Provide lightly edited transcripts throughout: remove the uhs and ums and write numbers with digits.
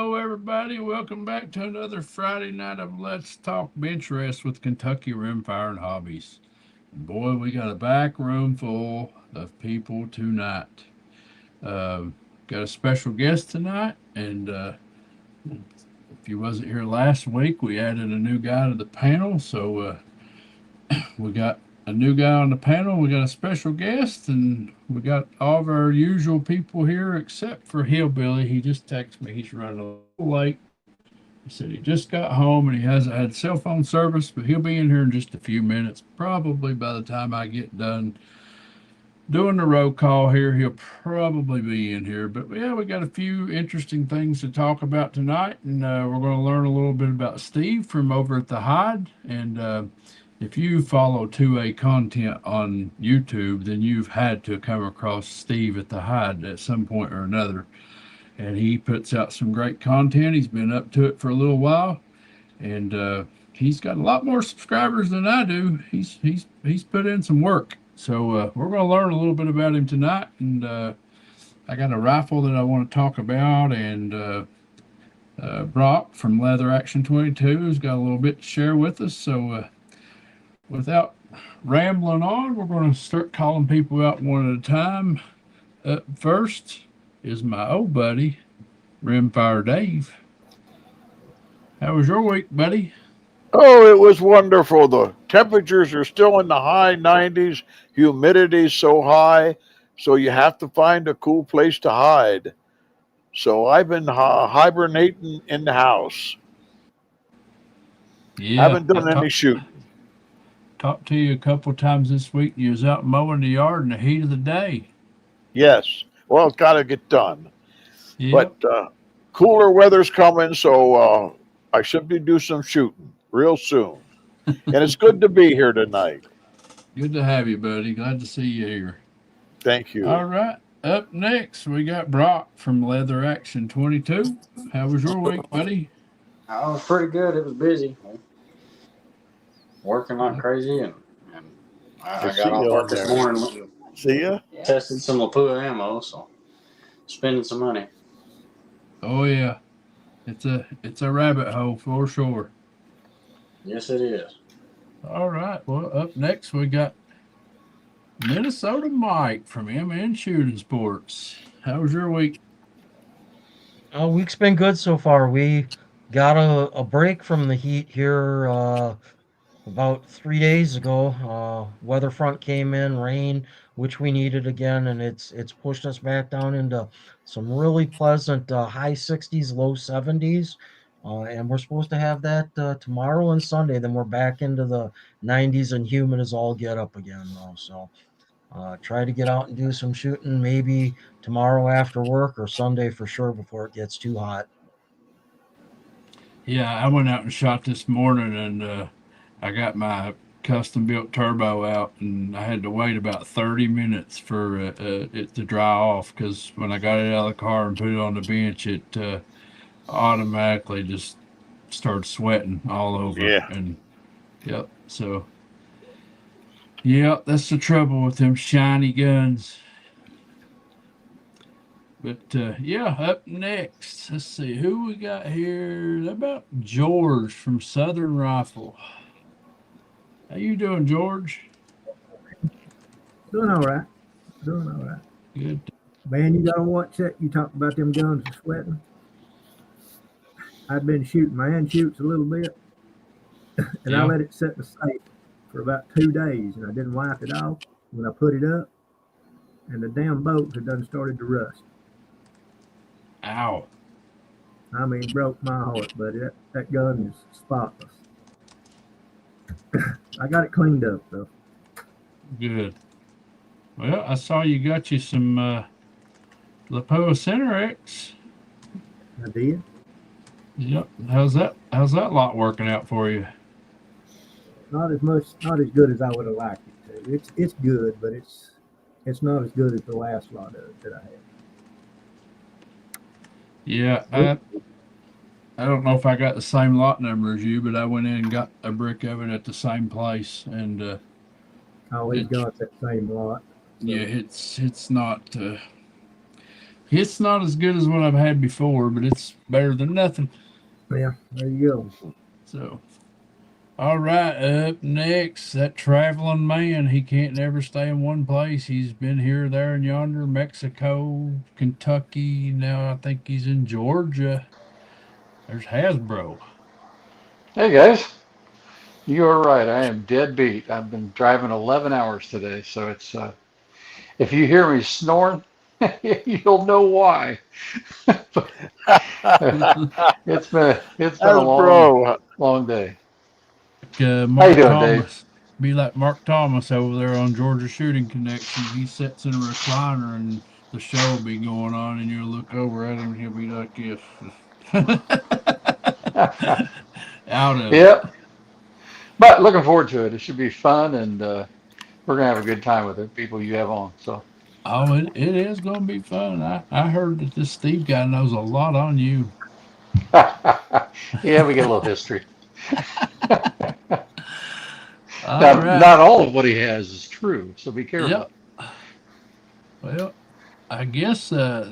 Hello, everybody. Welcome back to another Friday night of Let's Talk Benchrest with Kentucky Rimfire and Hobbies. Boy, we got a back room full of people tonight. Uh, got a special guest tonight, and if you wasn't here last week, we added a new guy to the panel. So we got a new guy on the panel. We got a special guest, and we got all of our usual people here except for Hillbilly. He just texted me. He's running a little late. He said he just got home and he hasn't had cell phone service, but he'll be in here in just a few minutes. Probably by the time I get done doing the roll call here, he'll probably be in here. But yeah, we got a few interesting things to talk about tonight, and we're going to learn a little bit about Steve from over at the Hide. And if you follow 2A content on YouTube, then you've had to come across Steve at the Hide at some point or another, and he puts out some great content. He's been up to it for a little while, and he's got a lot more subscribers than I do. He's put in some work. So we're going to learn a little bit about him tonight, and I got a rifle that I want to talk about, and Brock from Leather Action 22 has got a little bit to share with us. So without rambling on, we're going to start calling people out one at a time. Up first is my old buddy, Rimfire Dave. How was your week, buddy? Oh, it was wonderful. The temperatures are still in the high 90s. Humidity is so high, so you have to find a cool place to hide. So I've been hibernating in the house. Yeah, Haven't I done any shooting. talked to you a couple of times this week. You was out mowing the yard in the heat of the day. Yes. Well, it's got to get done. Yep. But cooler weather's coming, so I should be do some shooting real soon. And it's good to be here tonight. Good to have you, buddy. Glad to see you here. Thank you. All right. Up next, we got Brock from Leather Action 22. How was your week, buddy? I was pretty good. It was busy, working like crazy, and I I see got off you work on this there. morning. See ya? Tested some Lapua ammo, so spending some money. Oh yeah, it's a rabbit hole for sure. Yes, it is. All right. Well, up next we got Minnesota Mike from MN Shooting Sports. How was your week? Week's been good so far. We got a break from the heat here about 3 days ago. Weather front came in, rain, which we needed again, and it's pushed us back down into some really pleasant high 60s, low 70s. And we're supposed to have that tomorrow and Sunday. Then we're back into the 90s and humid as all get up again, though. So try to get out and do some shooting maybe tomorrow after work or Sunday for sure before it gets too hot. Yeah, I went out and shot this morning, and I got my custom built turbo out, and I had to wait about 30 minutes for it to dry off because when I got it out of the car and put it on the bench, it automatically just started sweating all over. Yeah. And yep, so yep, that's the trouble with them shiny guns. But yeah, up next, let's see who we got here. How about George from Southern Rifle? How you doing, George? Doing all right. Doing all right. Good. Man, you gotta watch that. You talk about them guns and sweating. I've been shooting. My hand shoots a little bit, and I Yeah. let it set in the safe for about 2 days, and I didn't wipe it off when I put it up, and the damn bolts had done started to rust. Ow. I mean, it broke my heart, but that gun is spotless. I got it cleaned up though. Good. Well, I saw you got you some Lapoa Center X. I did. Yep. How's that lot working out for you? Not as much, not as good as I would have liked it to. It's good, but it's not as good as the last lot of it that I had. Yeah, I don't know if I got the same lot number as you, but I went in and got a brick of it at the same place, and I always it, got that same lot. So yeah, it's not It's not as good as what I've had before, but it's better than nothing. Yeah, there you go. So, all right, up next, that traveling man. He can't never stay in one place. He's been here, there, and yonder, Mexico, Kentucky. Now I think he's in Georgia. There's Hasbro. Hey guys, you are right. I am dead beat. I've been driving 11 hours today, so it's if you hear me snoring, you'll know why. It's been a Hasbro. long day. How you Mark doing, Dave? Thomas. Be like Mark Thomas over there on Georgia Shooting Connection. He sits in a recliner and the show will be going on, and you'll look over at him and he'll be like this. Out of it. Yep. But looking forward to it. It should be fun, and we're gonna have a good time with the people you have on. So Oh, it is going to be fun. I heard that this Steve guy knows a lot on you. yeah, we get a little history. All Now, right. not all of what he has is true, so be careful. Yep. Well, I guess up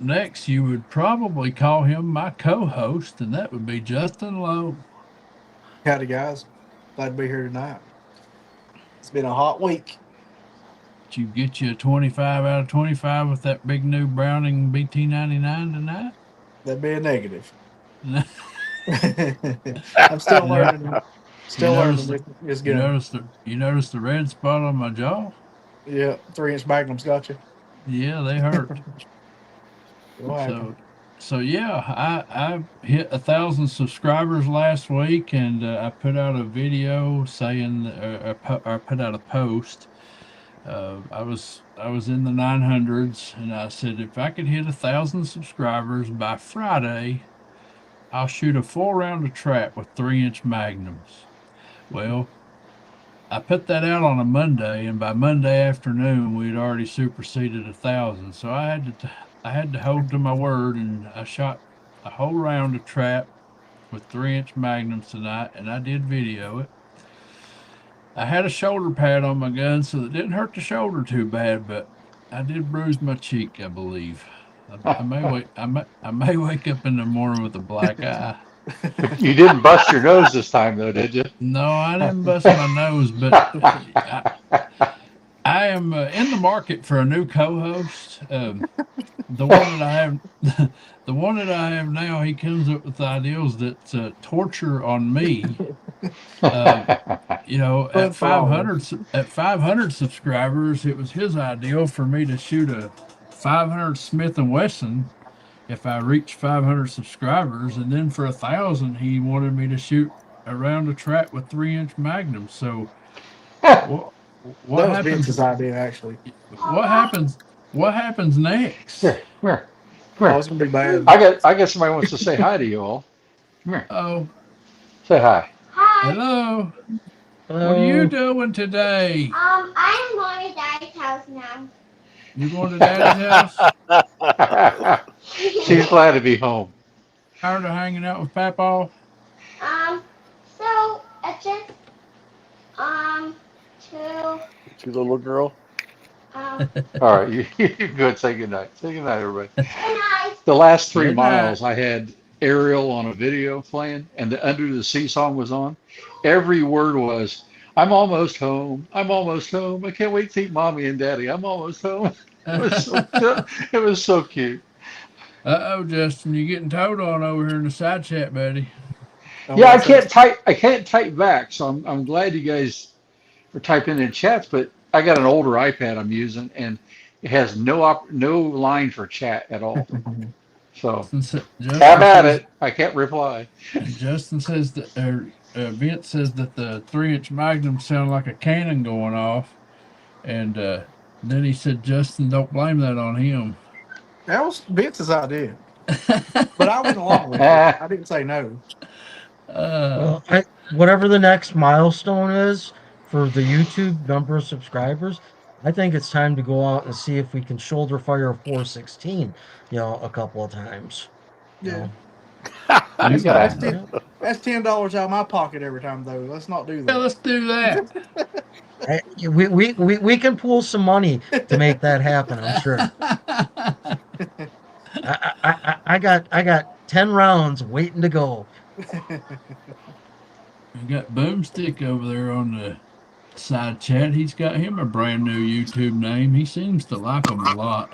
next you would probably call him my co-host, and that would be Justin Lowe. Howdy, guys. Glad to be here tonight. It's been a hot week. Did you get you a 25 out of 25 with that big new Browning BT99 tonight? That'd be a negative. I'm still learning. Still learning. It's You good. noticed the red spot on my jaw? Yeah, 3-inch magnums got you. Yeah, they hurt. So yeah, I hit 1,000 subscribers last week, and I put out a video saying, I put out a post. I was in the 900s, and I said if I could hit 1,000 subscribers by Friday, I'll shoot a full round of trap with 3-inch magnums. Well, I put that out on a Monday, and by Monday afternoon, we'd already superseded 1,000. So I had to hold to my word, and I shot a whole round of trap with 3-inch magnums tonight, and I did video it. I had a shoulder pad on my gun, so it didn't hurt the shoulder too bad, but I did bruise my cheek, I believe. I may wake up in the morning with a black eye. You didn't bust your nose this time, though, did you? No, I didn't bust my nose, but I am in the market for a new co-host. The one that I have, the one that I have now, he comes up with ideas that's torture on me. At 500 subscribers, it was his ideal for me to shoot a 500 Smith and Wesson if I reached 500 subscribers, and then for 1,000, he wanted me to shoot a round of trap with 3-inch magnums. So, what That was happens? Vince's idea, actually. What happens next? Here, come here, come Oh, here. it's gonna be bad. I guess somebody wants to say hi to you all. Come here, Oh, say hi. hello. What are you doing today? I'm going to Daddy's house now. You going to Daddy's house? She's glad to be home. Tired of hanging out with Papa? So it's just to See the little girl? All right, you good. Say goodnight. Say goodnight, everybody. nice. The last 3 Good night. miles, I had Ariel on a video playing, and the Under the Sea song was on. Every word was, "I'm almost home. I'm almost home. I can't wait to eat mommy and daddy. I'm almost home." It was so cute. Uh-oh, Justin, you're getting told on over here in the side chat, buddy. Yeah, I can't type back, so I'm glad you guys are typing in chats, but I got an older iPad I'm using, and it has no line for chat at all. So Justin have at says- it. I can't reply. Justin says that, Vince says that the 3-inch magnum sound like a cannon going off, and then he said, Justin, don't blame that on him. That was Vince's idea. But I went along with it. I didn't say no. Well, whatever the next milestone is for the YouTube number of subscribers, I think it's time to go out and see if we can shoulder fire a 416, a couple of times. Yeah. You That's got $10 out of my pocket every time, though. Let's not do Yeah, that. let's do that. We can pool some money to make that happen, I'm sure. I got 10 rounds waiting to go. We got Boomstick over there on the side chat. He's got him a brand new YouTube name. He seems to like them a lot.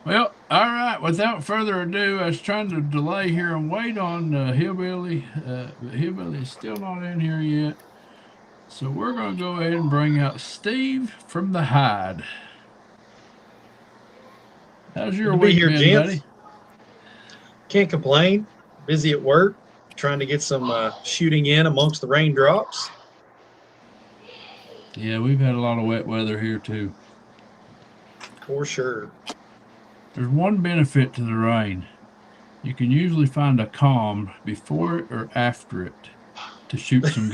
Well, all right. Without further ado, I was trying to delay here and wait on Hillbilly. But Hillbilly is still not in here yet. So we're going to go ahead and bring out Steve from the Hide. How's your Good to be week here, been, gents. buddy? Can't complain. Busy at work, trying to get some shooting in amongst the raindrops. Yeah, we've had a lot of wet weather here too. For sure. There's one benefit to the rain. You can usually find a calm before it or after it to shoot some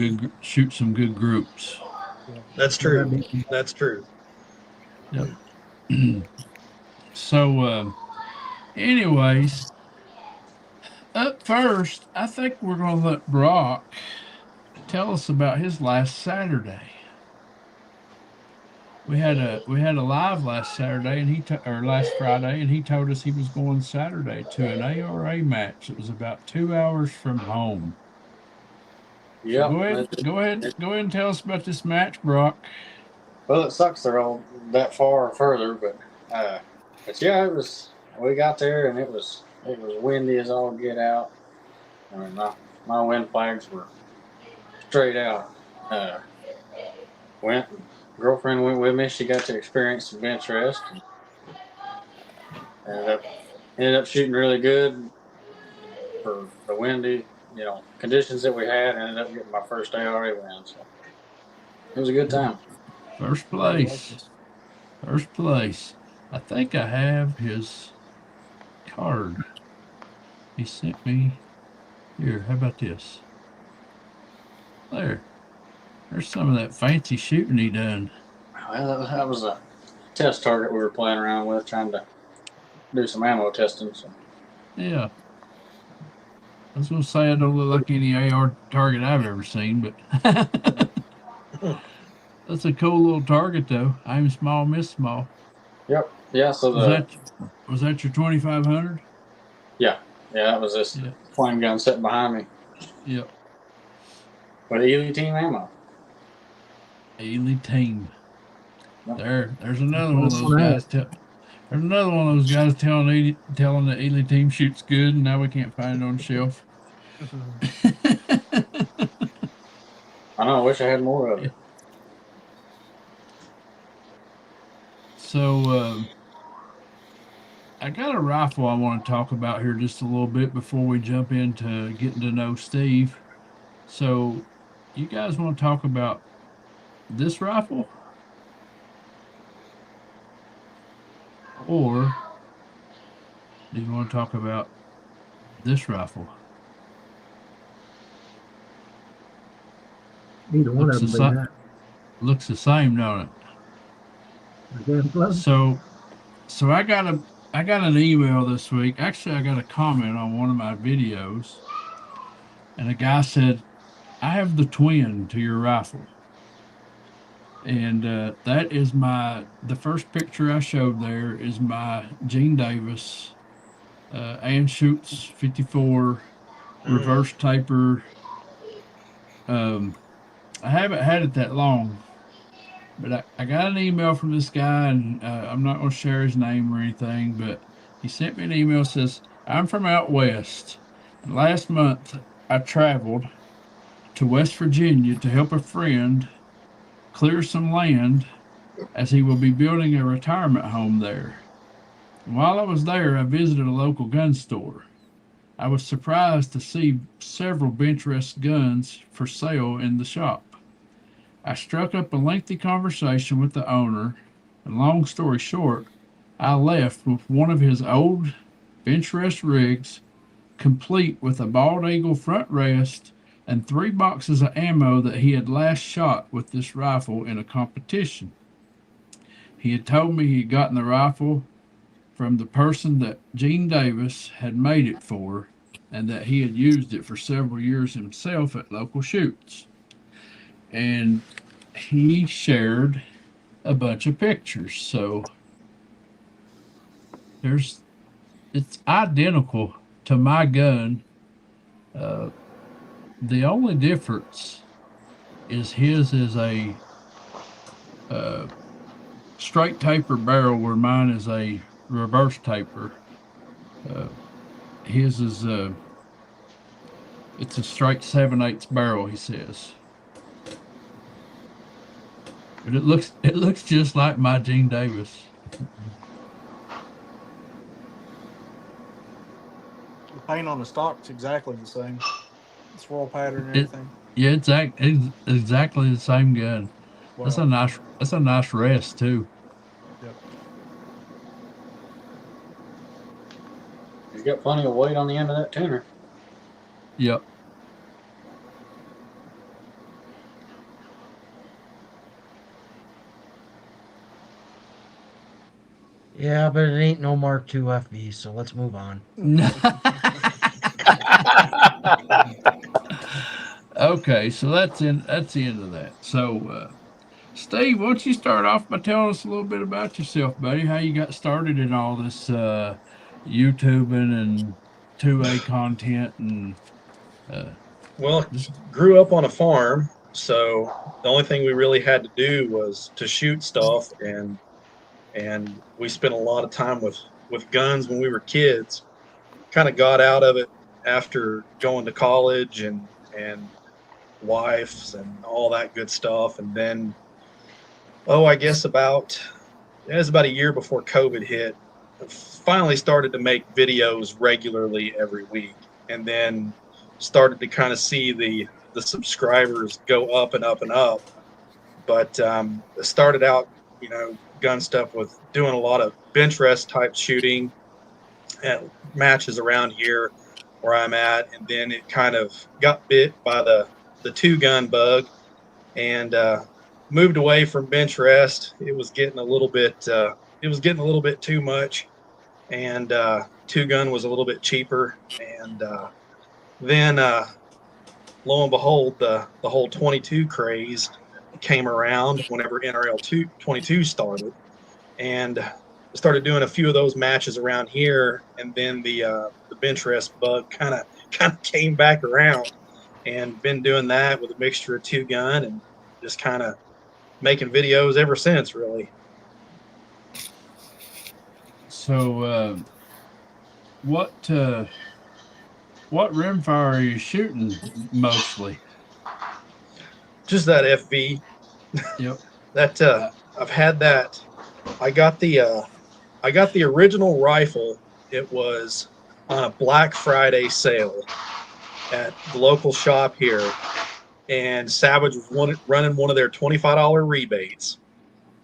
good groups. That's true. That's true. Yep. So, anyways, up first, I think we're going to let Brock tell us about his last Saturday. We had a live last Saturday or last Friday, and he told us he was going Saturday to an ARA match. It was about 2 hours from home. Yeah. So go ahead and tell us about this match, Brock. Well, it sucks they're all that far further, but yeah, it was. We got there and it was windy as all get out. I mean, my wind flags were straight out. Girlfriend went with me. She got to experience some Benchrest. Ended up shooting really good for the windy, conditions that we had. Ended up getting my first ARA win. So it was a good time. First place. I think I have his card. He sent me. Here, how about this? There's some of that fancy shooting he done. Well, that was a test target we were playing around with, trying to do some ammo testing. So. Yeah. I was going to say I don't look like any AR target I've ever seen, but that's a cool little target, though. Aim small, miss small. Yep. Yeah. So was that your 2500? Yeah. That was this flame gun sitting behind me. Yep. With Ely Team ammo. Ely Team. Yep. There's another one of those guys. There's another one of those guys telling the Ely Team shoots good, and now we can't find it on the shelf. I know. I wish I had more of it. So I got a rifle I want to talk about here just a little bit before we jump into getting to know Steve. So you guys want to talk about this rifle? Or do you want to talk about this rifle? Either one of them be nice. Looks the same, don't it? So I got an email this week. Actually, I got a comment on one of my videos, and a guy said, "I have the twin to your rifle." And that is the first picture I showed there is my Gene Davis Anschutz 54 reverse taper. I haven't had it that long, but I got an email from this guy, and I'm not going to share his name or anything, but he sent me an email that says, "I'm from out west, and last month I traveled to West Virginia to help a friend clear some land as he will be building a retirement home there. And while I was there, I visited a local gun store. I was surprised to see several Benchrest guns for sale in the shop. I struck up a lengthy conversation with the owner, and long story short, I left with one of his old Benchrest rigs, complete with a bald eagle front rest and 3 boxes of ammo that he had last shot with this rifle in a competition. He had told me he had gotten the rifle from the person that Gene Davis had made it for, and that he had used it for several years himself at local shoots. And he shared a bunch of pictures. So it's identical to my gun. Uh, the only difference is his is a uh, straight taper barrel, where mine is a reverse taper. Uh, his is it's a straight 7/8 barrel. He says, but it looks just like my Gene Davis. The paint on the stock's exactly the same. The swirl pattern and It everything. yeah, it's exactly the same gun. That's a Wow. nice rest too. Yep. He's got plenty of weight on the end of that tuner. Yep. Yeah, but it ain't no Mark II FV, so let's move on. Okay, so that's the end of that. So, Steve, why don't you start off by telling us a little bit about yourself, buddy? How you got started in all this YouTubing and 2A content and uh, Well, just grew up on a farm, so the only thing we really had to do was to shoot stuff, and we spent a lot of time with guns when we were kids. Kind of got out of it after going to college and wives and all that good stuff, and then I guess it was about a year before COVID hit. I finally started to make videos regularly every week, and then started to kind of see the subscribers go up and up and up. But it started out, gun stuff with doing a lot of Benchrest type shooting at matches around here where I'm at, and then it kind of got bit by the two gun bug, and moved away from Benchrest. It was getting a little bit too much, and two gun was a little bit cheaper, and then lo and behold, the whole 22 craze came around whenever NRL 22 started, and started doing a few of those matches around here, and then the Benchrest bug kind of came back around, and been doing that with a mixture of two gun, and just kind of making videos ever since, really. so. What rimfire are you shooting mostly? Just that FV. Yep. That I've had that. I got the original rifle. It was on a Black Friday sale at the local shop here, and Savage was running one of their $25 rebates.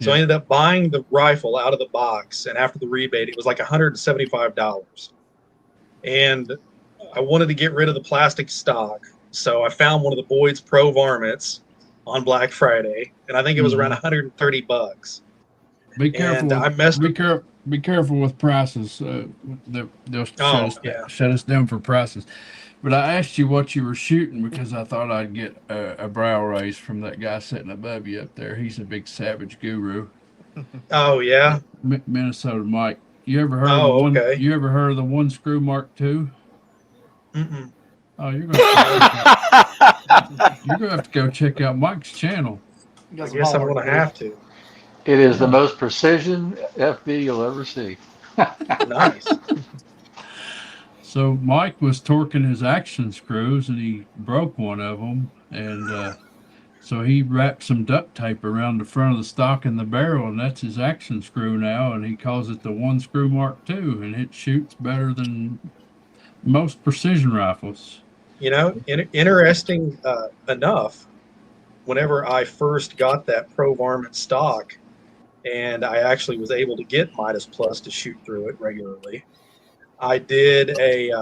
So I Yeah. ended up buying the rifle out of the box, and after the rebate, it was like $175. And I wanted to get rid of the plastic stock, so I found one of the Boyd's Pro varmints on Black Friday, and I think it was around Mhm. $130. Be careful And I with messed up. be careful with prices. They'll Oh yeah, shut us down for prices. But I asked you what you were shooting because I thought I'd get a brow raise from that guy sitting above you up there. He's a big Savage guru, oh yeah, Minnesota Mike. You ever heard of the oh one? okay. You ever heard of the one screw Mark II? Mm-mm. Oh, you're gonna have to No, check out. You're gonna have to go check out Mike's channel. You I got some guess I'm homework gonna to do. have to. It is the Yeah. most precision FB you'll ever see. Nice. So Mike was torquing his action screws and he broke one of them, and so he wrapped some duct tape around the front of the stock and the barrel, and that's his action screw now. And he calls it the one screw Mark II, and it shoots better than most precision rifles. Interesting enough. Whenever I first got that Pro Varmint stock, and I actually was able to get Midas Plus to shoot through it regularly, I did a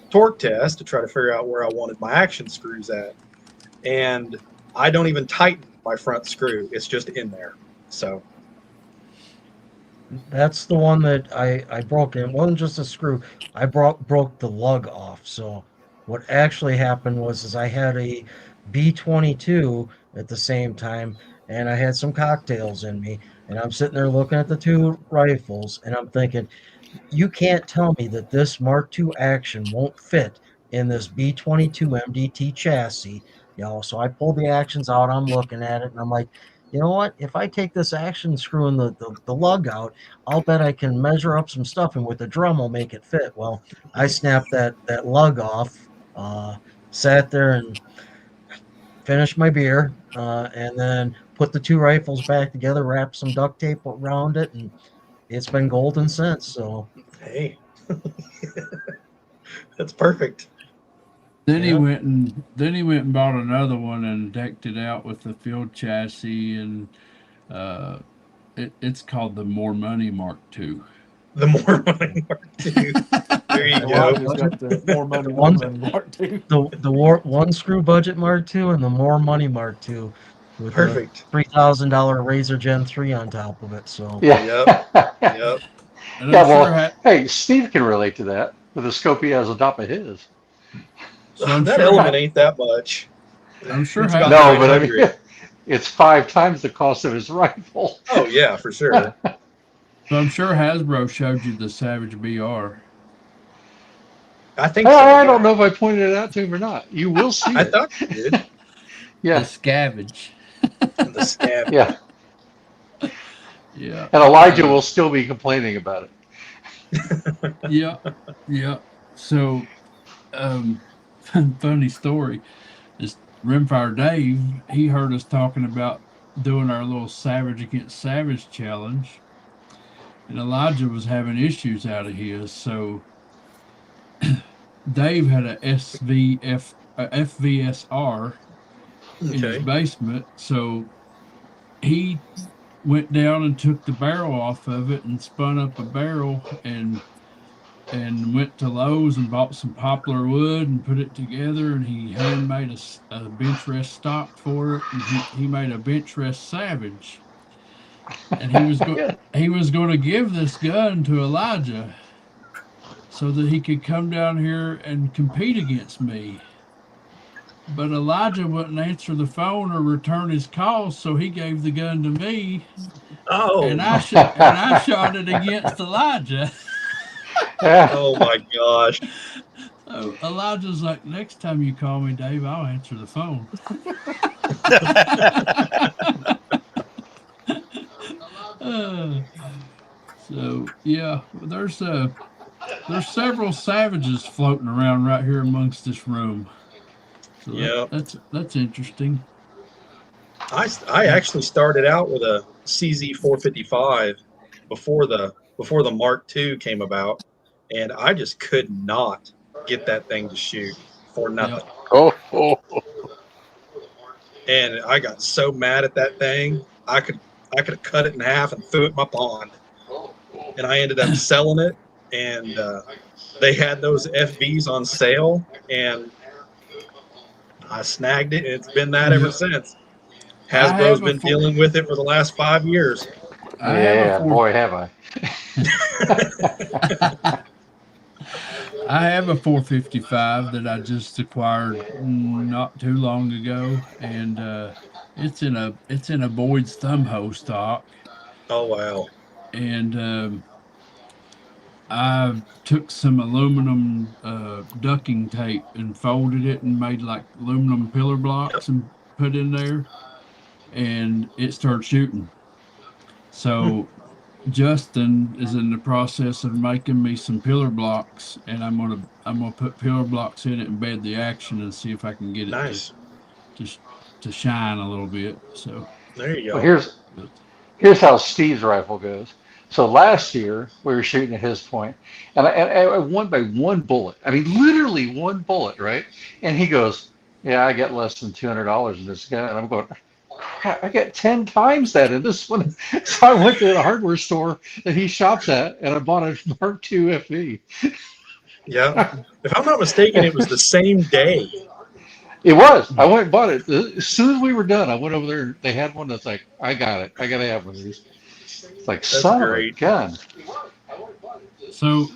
torque test to try to figure out where I wanted my action screws at, and I don't even tighten my front screw; it's just in there. So That's the one that I broke. It wasn't just a screw. I broke the lug off. So what actually happened was I had a B-22 at the same time, and I had some cocktails in me, And I'm sitting there looking at the two rifles, and I'm thinking, you can't tell me that this Mark II action won't fit in this B-22 MDT chassis. So I pulled the actions out. I'm looking at it, and I'm like, you know what? If I take this action screw and the lug out, I'll bet I can measure up some stuff, and with the drum, will make it fit. Well, I snapped that lug off, sat there and finished my beer, and then put the two rifles back together, wrapped some duct tape around it, and it's been golden since. So Hey, that's perfect. Then he yeah. went and bought another one and decked it out with the field chassis, and uh, it's called the More Money Mark II. The more money Mark II. There you go. Elijah's got the more money, more One- money Mark too. The one screw budget Mark II and the more money Mark II with Perfect. a $3,000 Razor Gen 3 on top of it. So Yeah. Yep. And Yeah, I'm well, sure hey, Steve can relate to that with the scope he has on top of his. so I'm That sure element ain't that much. I'm sure It's ha- about No, but I 900. mean, it's 5 times the cost of his rifle. Oh yeah, for sure. so I'm sure Hasbro showed you the Savage BR. I think so. I Yeah. don't know if I pointed it out to him or not. You will see I it. thought you did. The Yeah, Scavenge. The scab. yeah. Yeah. And Elijah will still be complaining about it. Yeah. Yeah. So funny story. This Rimfire Dave, he heard us talking about doing our little Savage against Savage challenge. And Elijah was having issues out of his, so Dave had a FVSR in his Okay. basement, so he went down and took the barrel off of it and spun up a barrel and went to Lowe's and bought some poplar wood and put it together, and he handmade a Benchrest stock for it, and he made a Benchrest Savage, and he was going to give this gun to Elijah so that he could come down here and compete against me. But Elijah wouldn't answer the phone or return his calls, so he gave the gun to me, Oh. and I shot it against Elijah. Oh my gosh. So Elijah's like, next time you call me, Dave, I'll answer the phone. So yeah, there's several savages floating around right here amongst this room. So Yeah. that's interesting. I actually started out with a CZ 455 before the Mark II came about, and I just could not get that thing to shoot for nothing. Oh, And I got so mad at that thing, I could have cut it in half and threw it in my pond. And I ended up selling it, and they had those FVs on sale, and I snagged it, and it's been that ever since. Hasbro's been dealing with it for the last 5 years. Boy, have I. I have a 455 that I just acquired not too long ago, and it's in a Boyd's Thumbhole stock. Oh wow! And I took some aluminum ducking tape and folded it and made like aluminum pillar blocks and put in there, and it started shooting. So Justin is in the process of making me some pillar blocks, and I'm gonna put pillar blocks in it and bed the action and see if I can get it Nice. to shine a little bit. So There you go. Well, here's how Steve's rifle goes. So last year we were shooting at his point, and I won by one bullet. I mean, literally one bullet, right? And he goes, "Yeah, I get less than $200 in this gun." And I'm going, "Crap, I get 10 times that in this one." So I went to the hardware store that he shops at, and I bought a Mark II FV. Yeah. If I'm not mistaken, it was the same day. It was. I went and bought it as soon as we were done. I went over there. They had one that's like, I got it. I gotta have one of these. It's like, son great. of a gun. So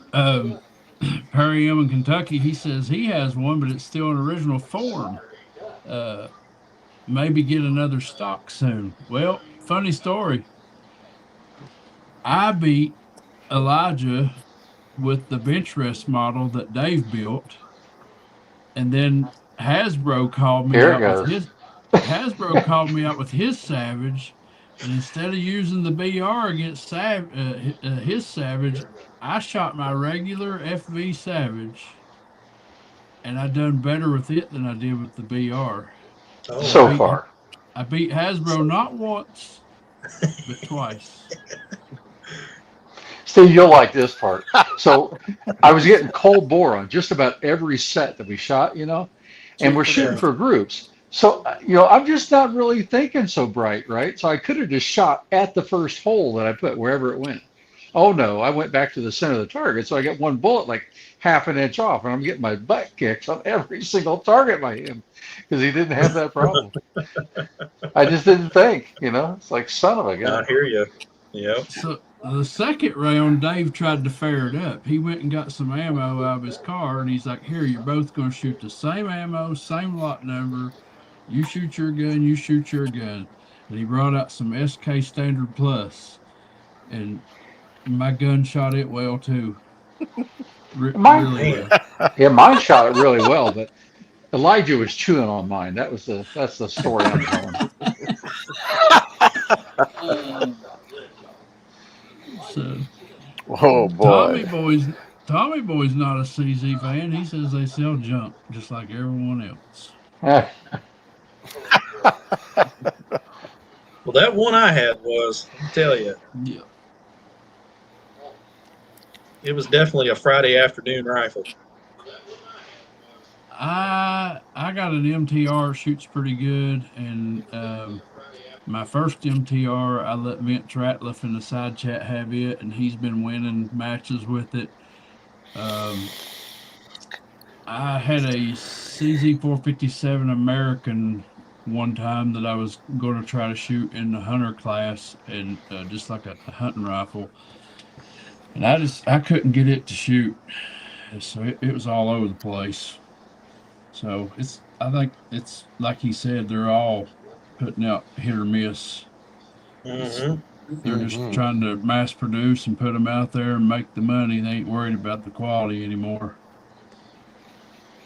Perry M in Kentucky, he says he has one, but it's still in original form. Maybe get another stock soon. Well, funny story. I beat Elijah with the Benchrest model that Dave built, and then Hasbro called me Here it out with goes. his Hasbro called me out with his Savage, and instead of using the BR against his Savage, I shot my regular FV Savage, and I done better with it than I did with the BR. And Oh So wow. far. I beat Hasbro not once but twice. Steve, you'll like this part. So I was getting cold bore on just about every set that we shot, and we're shooting Yeah. for groups. So, I'm just not really thinking so bright, right? So I could have just shot at the first hole that I put wherever it went. Oh no, I went back to the center of the target. So I get one bullet like half an inch off, and I'm getting my butt kicked on every single target by him because he didn't have that problem. I just didn't think, it's like son of a I gun. hear you. Yep. So the second round, Dave tried to fair it up. He went and got some ammo out of his car, and he's like, "Here, you're both going to shoot the same ammo, same lot number. You shoot your gun, you shoot your gun." And he brought out some SK Standard Plus, and my gun shot it well too, Mine, really Man. well. yeah, mine shot it really well, but Elijah was chewing on mine. That's the story I'm telling. So Oh Tommy boy. Boy's Tommy Boy's not a CZ fan. He says they sell junk just like everyone else. Well, that one I had was, I tell you, Yeah. it was definitely a Friday afternoon rifle. I got an MTR, shoots pretty good, and my first MTR I let Vint Ratliff in the side chat have it, and he's been winning matches with it. Um, I had a CZ457 American one time that I was going to try to shoot in the hunter class, and just like a hunting rifle, and I couldn't get it to shoot, so it was all over the place. So I think it's like he said, they're all putting out hit or miss. It's, Hmm. they're just Hmm. trying to mass produce and put them out there and make the money. They ain't worried about the quality anymore.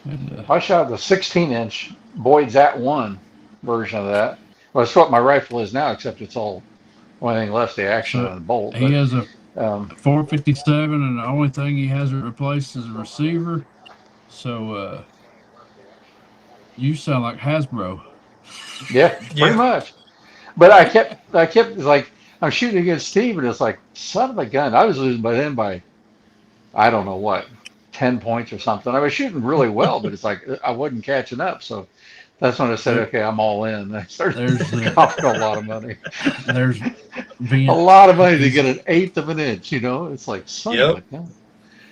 And I shot the 16-inch Boyd's at one version of that. Well, that's what my rifle is now, except it's all only thing left the action so and the bolt. he But has a um, 457, and the only thing he hasn't replaced is a receiver. So you sound like Hasbro. yeah, pretty Yeah. much. But I kept like I'm shooting against Steve, and it's like son of a gun. I was losing by then by I don't know what, 10 points or something. I was shooting really well, but it's like I wasn't catching up. So that's when I said, There, okay, I'm all in. I started there's costing a lot of money. there's A Vint. lot of money to He's get an eighth of an inch, It's like son of Yep. a gun.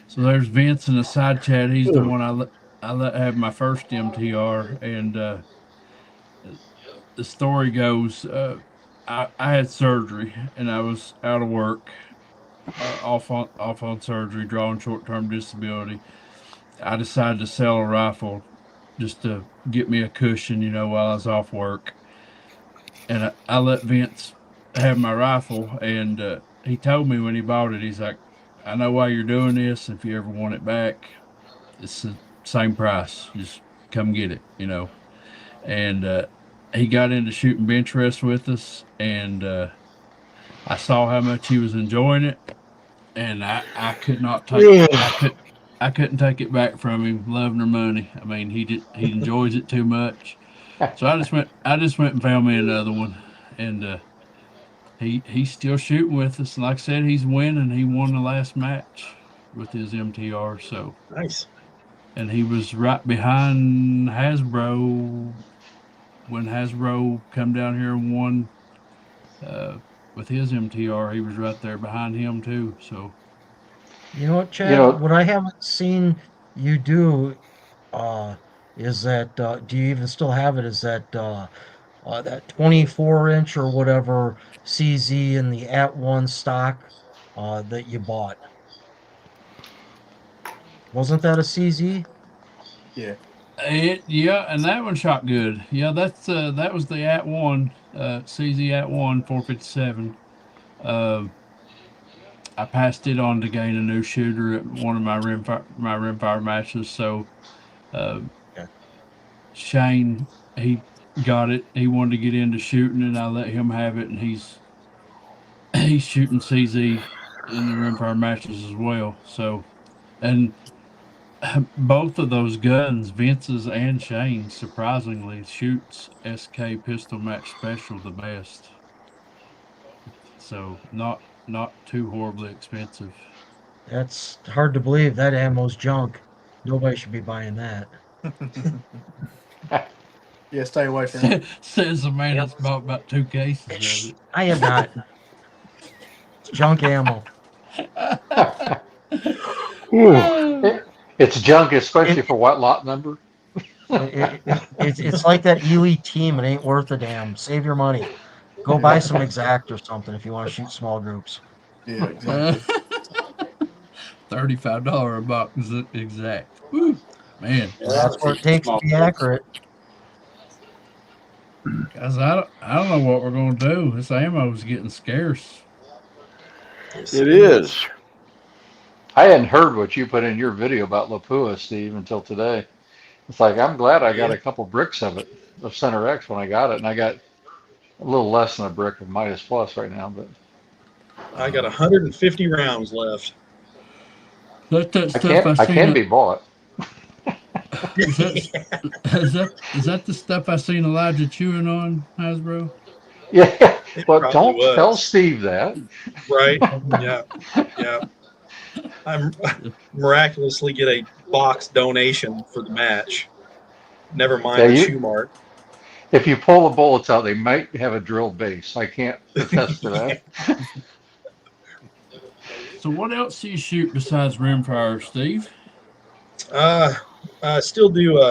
So there's Vince in the side chat. He's the Ugh. one I let have my first MTR, and the story goes, I had surgery and I was out of work, off on surgery, drawing short term disability. I decided to sell a rifle just to get me a cushion, while I was off work, and I let Vince have my rifle, and he told me when he bought it, he's like, "I know why you're doing this. If you ever want it back, it's the same price. Just come get it." And he got into shooting bench rest with us, and I saw how much he was enjoying it, and I could not take Ugh. I couldn't take it back from him, loving or money. I mean, he enjoys it too much. So I just went and found me another one, and he's still shooting with us. And like I said, he's winning. He won the last match with his MTR. So, Nice. and he was right behind Hasbro when Hasbro come down here and won uh, with his MTR. He was right there behind him too. So You know what, You Chad? know, What I haven't seen you do uh, is that do you even still have it? Is that 24-inch or whatever CZ in the at one stock that you bought? Wasn't that a CZ? Yeah. yeah, and that one shot good. Yeah, that was the at one CZ at one 457. Uh, I passed it on to gain a new shooter at one of my rimfire matches. So Okay. Shane, he got it. He wanted to get into shooting, and I let him have it, and he's shooting CZ in the rimfire matches as well. So, and both of those guns, Vince's and Shane's, surprisingly shoots SK pistol match special the best. So not too horribly expensive. That's hard to believe. That ammo's junk. Nobody should be buying that. Yeah, stay away from it. Says the man Yep. that's bought about 2 cases of Shh, it. I am not. It's junk ammo. It's junk, especially It, for what lot number? it's like that elite team. It ain't worth a damn. Save your money. Go buy some exact or something if you want to shoot small groups. Yeah, exactly. $35 a box exact. Woo, man. That's what it takes to be accurate. Guys, I don't know what we're gonna do. This ammo is getting scarce. It is. I hadn't heard what you put in your video about Lapua, Steve, until today. It's like, I'm glad I got a couple bricks of it, of Center X when I got it, and I got a little less than a brick of Midas Plus right now, but I got 150 rounds left. That's that I stuff can't, I can be bought. Is that the stuff I seen Elijah chewing on, Hasbro? Yeah, It well, probably don't was. tell Steve that. Right? Yeah. Yeah. I miraculously get a box donation for the match. Never mind Yeah, the you, shoe mark. if you pull the bullets out, they might have a drill base. I can't attest to that. So what else do you shoot besides rimfire, Steve? I still do.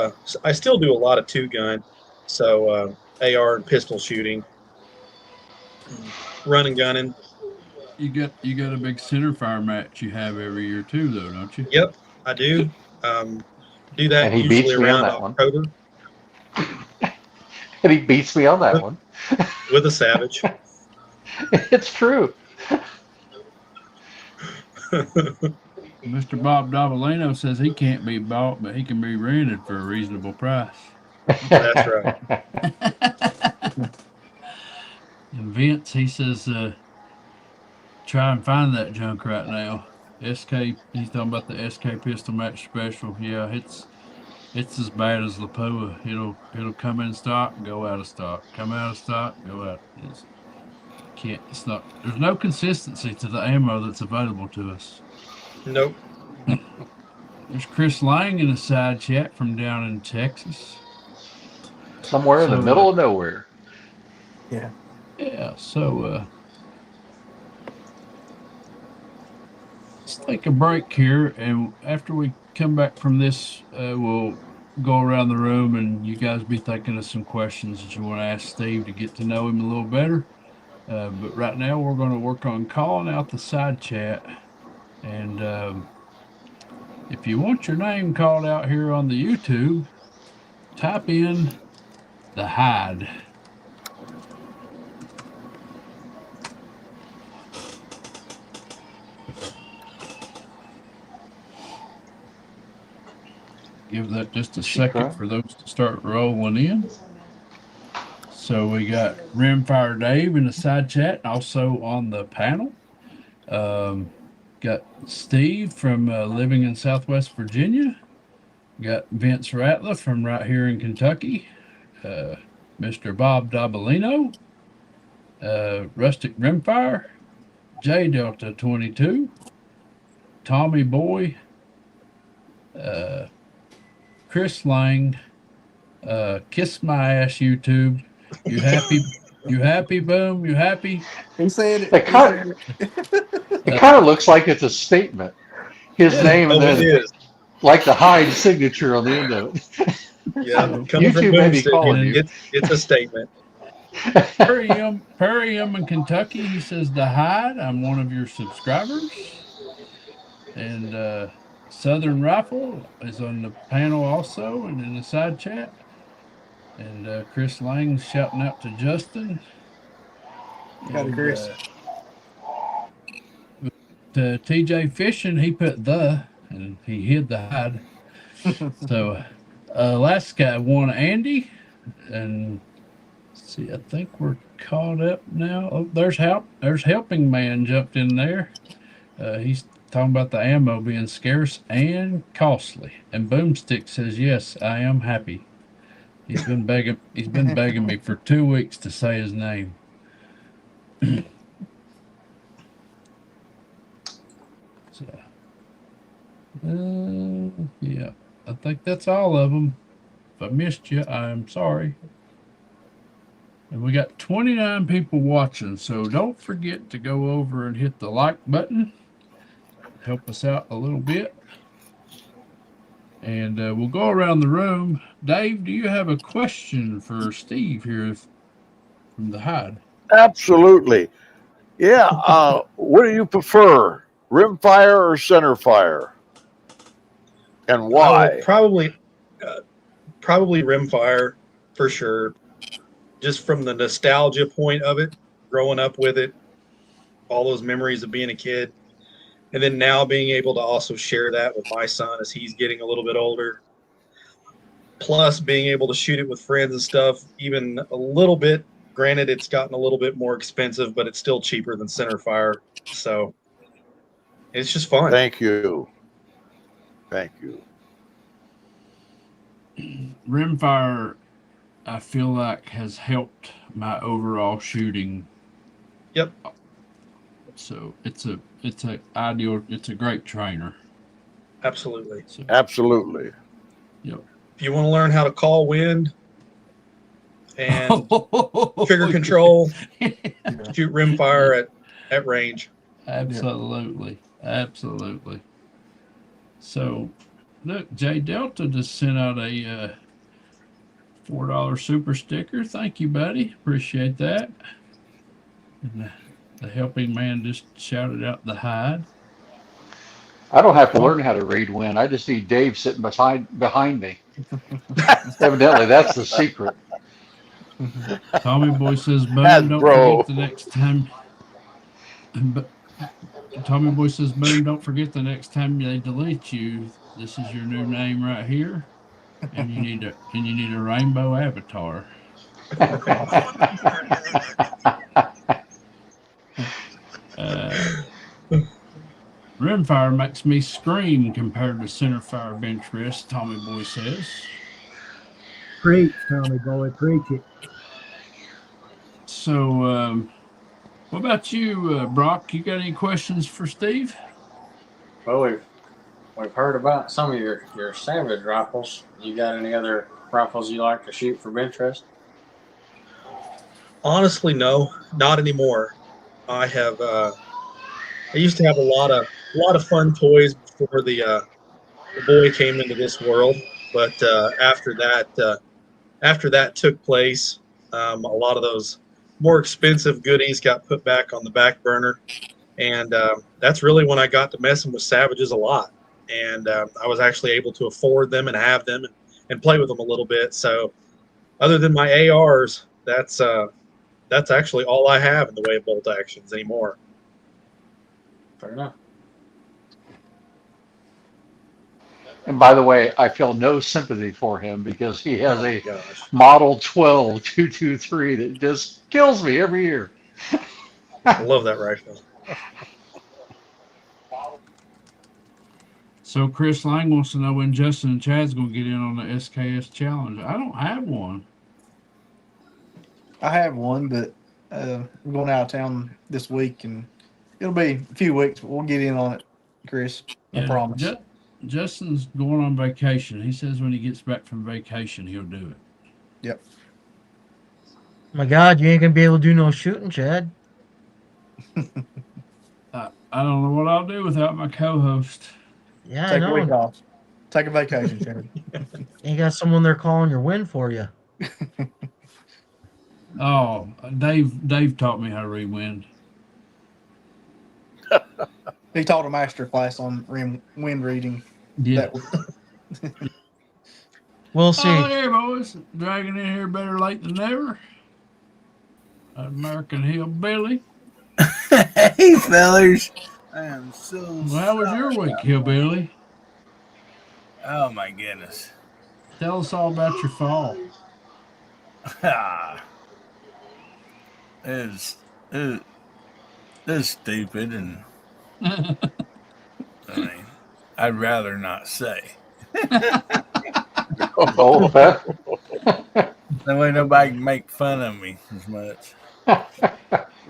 I still do a lot of 2-gun, so AR and pistol shooting, running, gunning. You got a big center fire match you have every year too, though, don't you? Yep, I do. Do that And he usually beats me on around that one. October And he beats me on that one. with a Savage. It's true. Mr. Bob Davalino says he can't be bought, but he can be rented for a reasonable price. That's right. And Vince, he says, try and find that junk right now. SK, he's talking about the SK pistol match special. Yeah, it's as bad as Lapua. It'll come in stock, go out of stock, come out of stock, go out. It's not. There's no consistency to the ammo that's available to us. Nope. There's Chris Lang in a side chat from down in Texas. Somewhere in the middle of nowhere. Yeah. Yeah, so let's take a break here, and after we come back from this, we'll go around the room, and you guys be thinking of some questions that you want to ask Steve to get to know him a little better. But right now, we're going to work on calling out the side chat, and if you want your name called out here on the YouTube, type in the hide. Give that just a second for those to start rolling in. So we got Rimfire Dave in the side chat, also on the panel. Got Steve from living in Southwest Virginia. Got Vince Rattler from right here in Kentucky. Mr. Bob Dabalino. Rustic Rimfire. J Delta 22. Tommy Boy. Chris Lang, Kiss My Ass YouTube. You happy? You happy? Boom. You happy? He said it. It kind of looks like it's a statement. His name and then It is. like the Hyde signature on the end of it. Yeah, coming from YouTube may be calling Boomstick, you. it's a statement. Perry M in Kentucky. He says the hide. I'm one of your subscribers. And Southern Rifle is on the panel also and in the side chat. And Chris Lang's shouting out to Justin. Got it, Chris. TJ fishing, he put and he hid the hide. So last guy won Andy, and see, I think we're caught up now. Oh, there's helping man jumped in there. He's talking about the ammo being scarce and costly. And Boomstick says, "Yes, I am happy." He's been begging. He's been begging me for 2 weeks to say his name. So, yeah, I think that's all of them. If I missed you, I'm sorry. And we got 29 people watching, so don't forget to go over and hit the like button. Help us out a little bit. And we'll go around the room. Dave, do you have a question for Steve here from the hide? Absolutely. Yeah. What do you prefer, rimfire or center fire? And I would why? probably Rimfire for sure. Just from the nostalgia point of it, growing up with it, all those memories of being a kid, and then now being able to also share that with my son as he's getting a little bit older. Plus, being able to shoot it with friends and stuff, even a little bit. Granted, it's gotten a little bit more expensive, but it's still cheaper than center fire. So it's just fun. Thank you. Thank you. Rimfire, I feel like, has helped my overall shooting. Yep. So it's a ideal. It's a great trainer. Absolutely. So, Absolutely. yep. If you want to learn how to call wind and trigger control, shoot Rimfire at range. Absolutely. Absolutely. So, look, J Delta just sent out a $4 super sticker. Thank you, buddy. Appreciate that. And the helping man just shouted out the hide. I don't have to learn how to read wind. I just need Dave sitting behind me. Evidently, that's the secret. Tommy Boy says, "Boom! Don't Hasbro. forget the next time." But Tommy Boy says, "Boom! Don't forget the next time they delete you. This is your new name right here, and you need a rainbow avatar." Rimfire makes me scream compared to centerfire Benchrest, Tommy Boy says. Preach, Tommy boy, preach it. So, what about you, Brock? You got any questions for Steve? Well, we've heard about some of your Savage rifles. You got any other rifles you like to shoot for Benchrest? Honestly, no, not anymore. I have. I used to have a lot of fun toys before the boy came into this world, but after that took place, a lot of those more expensive goodies got put back on the back burner, and that's really when I got to messing with Savages a lot, and I was actually able to afford them and have them and play with them a little bit. So, other than my ARs, that's actually all I have in the way of bolt actions anymore. Fair enough. And by the way, I feel no sympathy for him because he has a Gosh. Model 12 223 that just kills me every year. I love that rifle. So Chris Lang wants to know when Justin and Chad's going to get in on the SKS challenge. I don't have one. I have one, but I'm going out of town this week, and it'll be a few weeks, but we'll get in on it, Chris. I promise. Justin's going on vacation. He says when he gets back from vacation, he'll do it. Yep. My God, you ain't gonna be able to do no shooting, Chad. I don't know what I'll do without my co-host. Yeah, Take I a week know. off. Take a vacation, Chad. You got someone there calling your win for you. Oh, Dave taught me how to read wind. He taught a master class on wind reading. Yeah. We'll see. Oh, there, boys. Dragging in here better late than never. American Hillbilly. Hey, fellers. I am so Well, how was your sorry. week, Hillbilly? Oh my goodness. Tell us all about your fall. it's, it, it's stupid, and I mean, I'd rather not say. Oh, that That way nobody can make fun of me as much. Well,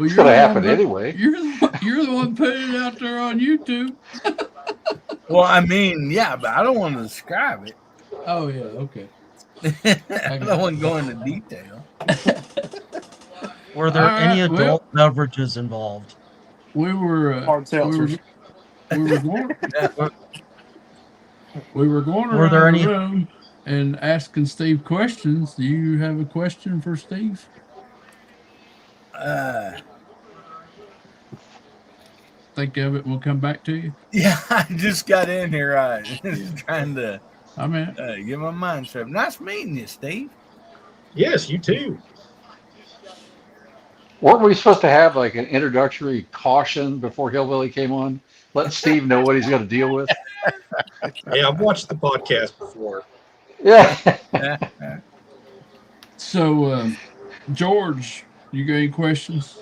it's you're gonna the one, happen but anyway. you're the one putting it out there on YouTube. Well, I mean, yeah, but I don't want to describe it. Oh yeah, okay. I don't want to go into detail. Were there All any right. Well, adult beverages involved? we were Hard seltzers. we were going Were, we were going were there around the any? room and asking Steve questions. Do you have a question for Steve? Uh, Think of it. We'll come back to you. yeah, I just got in here. I was trying to I mean, get my mind straight. Nice meeting you, Steve. Yes, you too. Weren't we supposed to have like an introductory caution before Hillbilly came on? Let Steve know what he's got to deal with. Hey, I've watched the podcast before. Yeah. so George, you got any questions?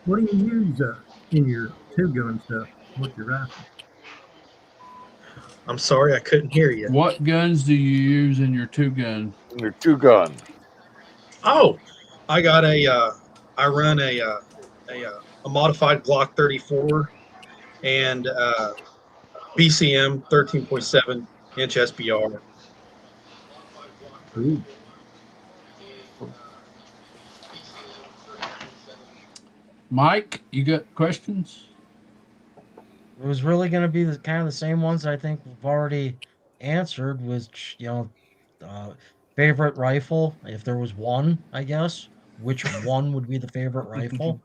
What do you use in your two-gun stuff with your rifle? I'm sorry I couldn't hear you. What guns do you use in your two gun? Your two gun. Oh, I got I run a modified Glock 34 and BCM 13.7 inch SBR. Ooh. Mike, you got questions? It was really going to be the kind of the same ones I think we've already answered. Which favorite rifle, if there was one, I guess. Which one would be the favorite rifle?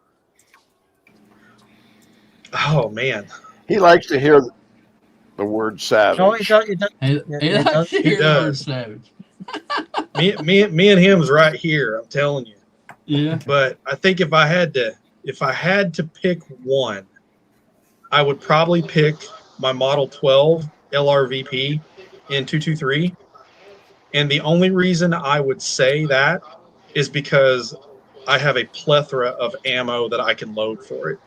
Oh man, He likes to hear the word savage. No, it does. It does. Hey, It does. he He does. Savage. me and him's right here. I'm telling you. Yeah. But I think if I had to pick one, I would probably pick my Model 12 LRVP in 223. And the only reason I would say that is because I have a plethora of ammo that I can load for it.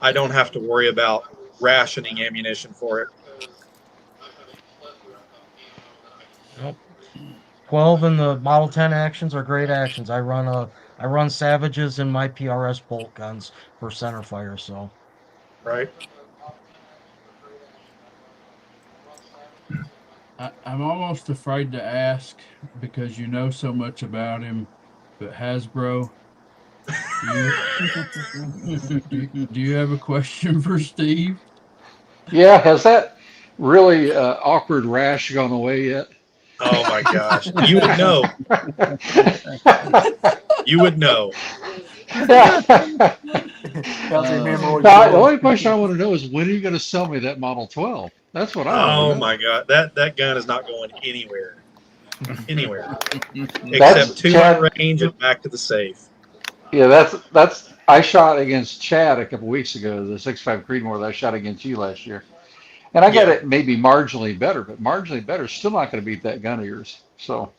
I don't have to worry about rationing ammunition for it. Nope. 12 and the Model 10 actions are great actions. I run Savages in my PRS bolt guns for center fire. So Right? I'm almost afraid to ask because you know so much about him, but Hasbro, do you have a question for Steve? Yeah. Has that really awkward rash gone away yet? Oh my gosh. You would know. You would know. The only question I want to know is when are you going to sell me that Model 12? That's what I want Oh to know. my god. That gun is not going anywhere. Anywhere. That's Except to Chad. my range and back to the safe. Yeah, that's. I shot against Chad a couple weeks ago, the 6.5 Creedmoor that I shot against you last year, and I got Yeah. it maybe marginally better, but marginally better is still not going to beat that gun of yours. So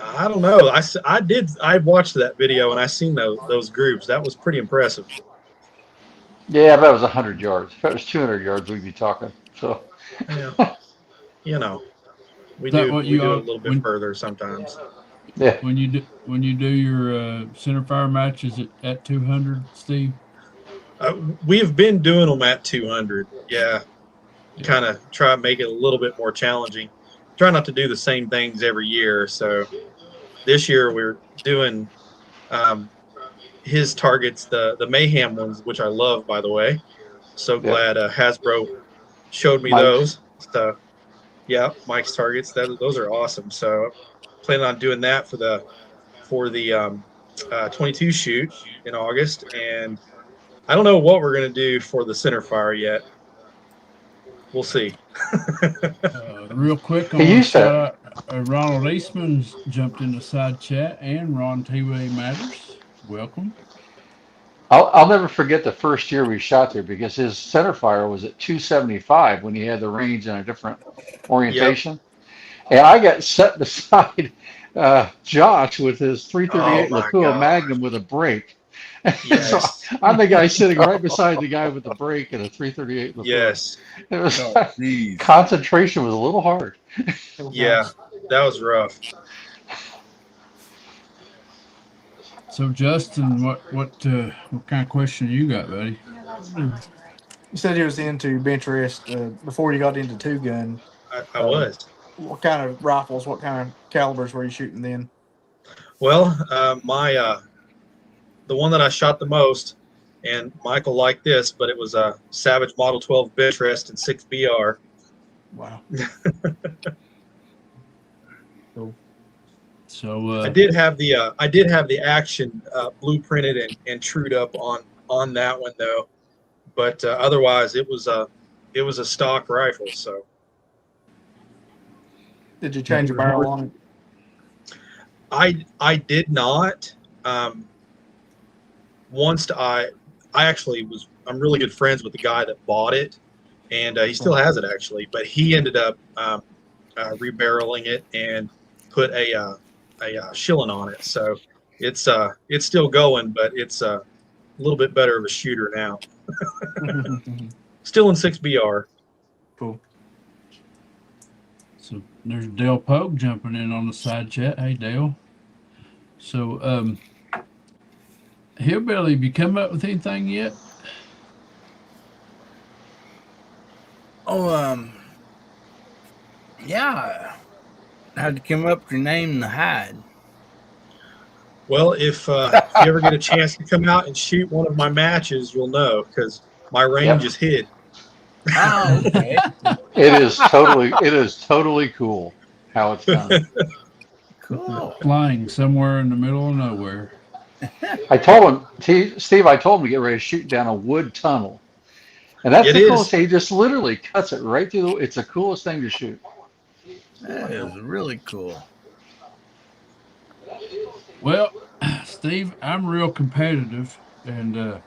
I don't know. I watched that video and I seen those groups. That was pretty impressive. yeah, that was 100 yards. If it was 200 yards, we'd be talking. So Yeah. You know, we Is that do what we you do all- a little bit further sometimes. yeah, When you do your center fire matches at 200, Steve? We've been doing them at 200. Yeah. Kind of try to make it a little bit more challenging. Try not to do the same things every year. So this year we're doing his targets, the Mayhem ones, which I love, by the way. So glad Hasbro showed me Mike's. those. So yeah, Mike's targets. Those are awesome. So planning on doing that for the 22 shoot in August, and I don't know what we're gonna do for the center fire yet. We'll see. Real quick, I He want to used to- shout out Ronald Eastman's jumped in the side chat, and Ron T-Way Matters. Welcome. I'll never forget the first year we shot there because his center fire was at 275 when he had the range in a different Yep. orientation. And I got set beside Josh with his Oh 338 my Lapua God. Magnum with a brake. So Yes. I'm the guy sitting right beside the guy with the brake and a 338 Lapua. Yes. It was Oh, jeez. concentration was a little hard. It was Yeah. nice. That was rough. So Justin, what kind of question you got, buddy? You said you was into Benchrest before you got into two gun. I was. What kind of rifles? What kind of calibers were you shooting then? Well, the one that I shot the most, and Michael liked this, but it was a Savage Model 12 Benchrest and 6BR. Wow. So I did have the action blueprinted and trued up on that one though, but otherwise it was a stock rifle. So Did you change your barrel on it? I did not. Once I'm really good friends with the guy that bought it, and he still has it actually, but he ended up rebarreling it and put a shilling on it. So it's still going, but it's a little bit better of a shooter now. Still in 6BR. Cool. So there's Dale Pogue jumping in on the side chat. Hey Dale. So Hillbilly, have you come up with anything yet? Oh, yeah. How'd you come up with your name, the Hide? Well, if you ever get a chance to come out and shoot one of my matches, you'll know because my range is hid. Oh, okay. It is totally cool how it's done. Cool. Flying somewhere in the middle of nowhere. I told him, Steve, I told him to get ready to shoot down a wood tunnel. And that's It the is. coolest thing. He just literally cuts it right through it's the coolest thing to shoot. That is really cool. Well, Steve, I'm real competitive, and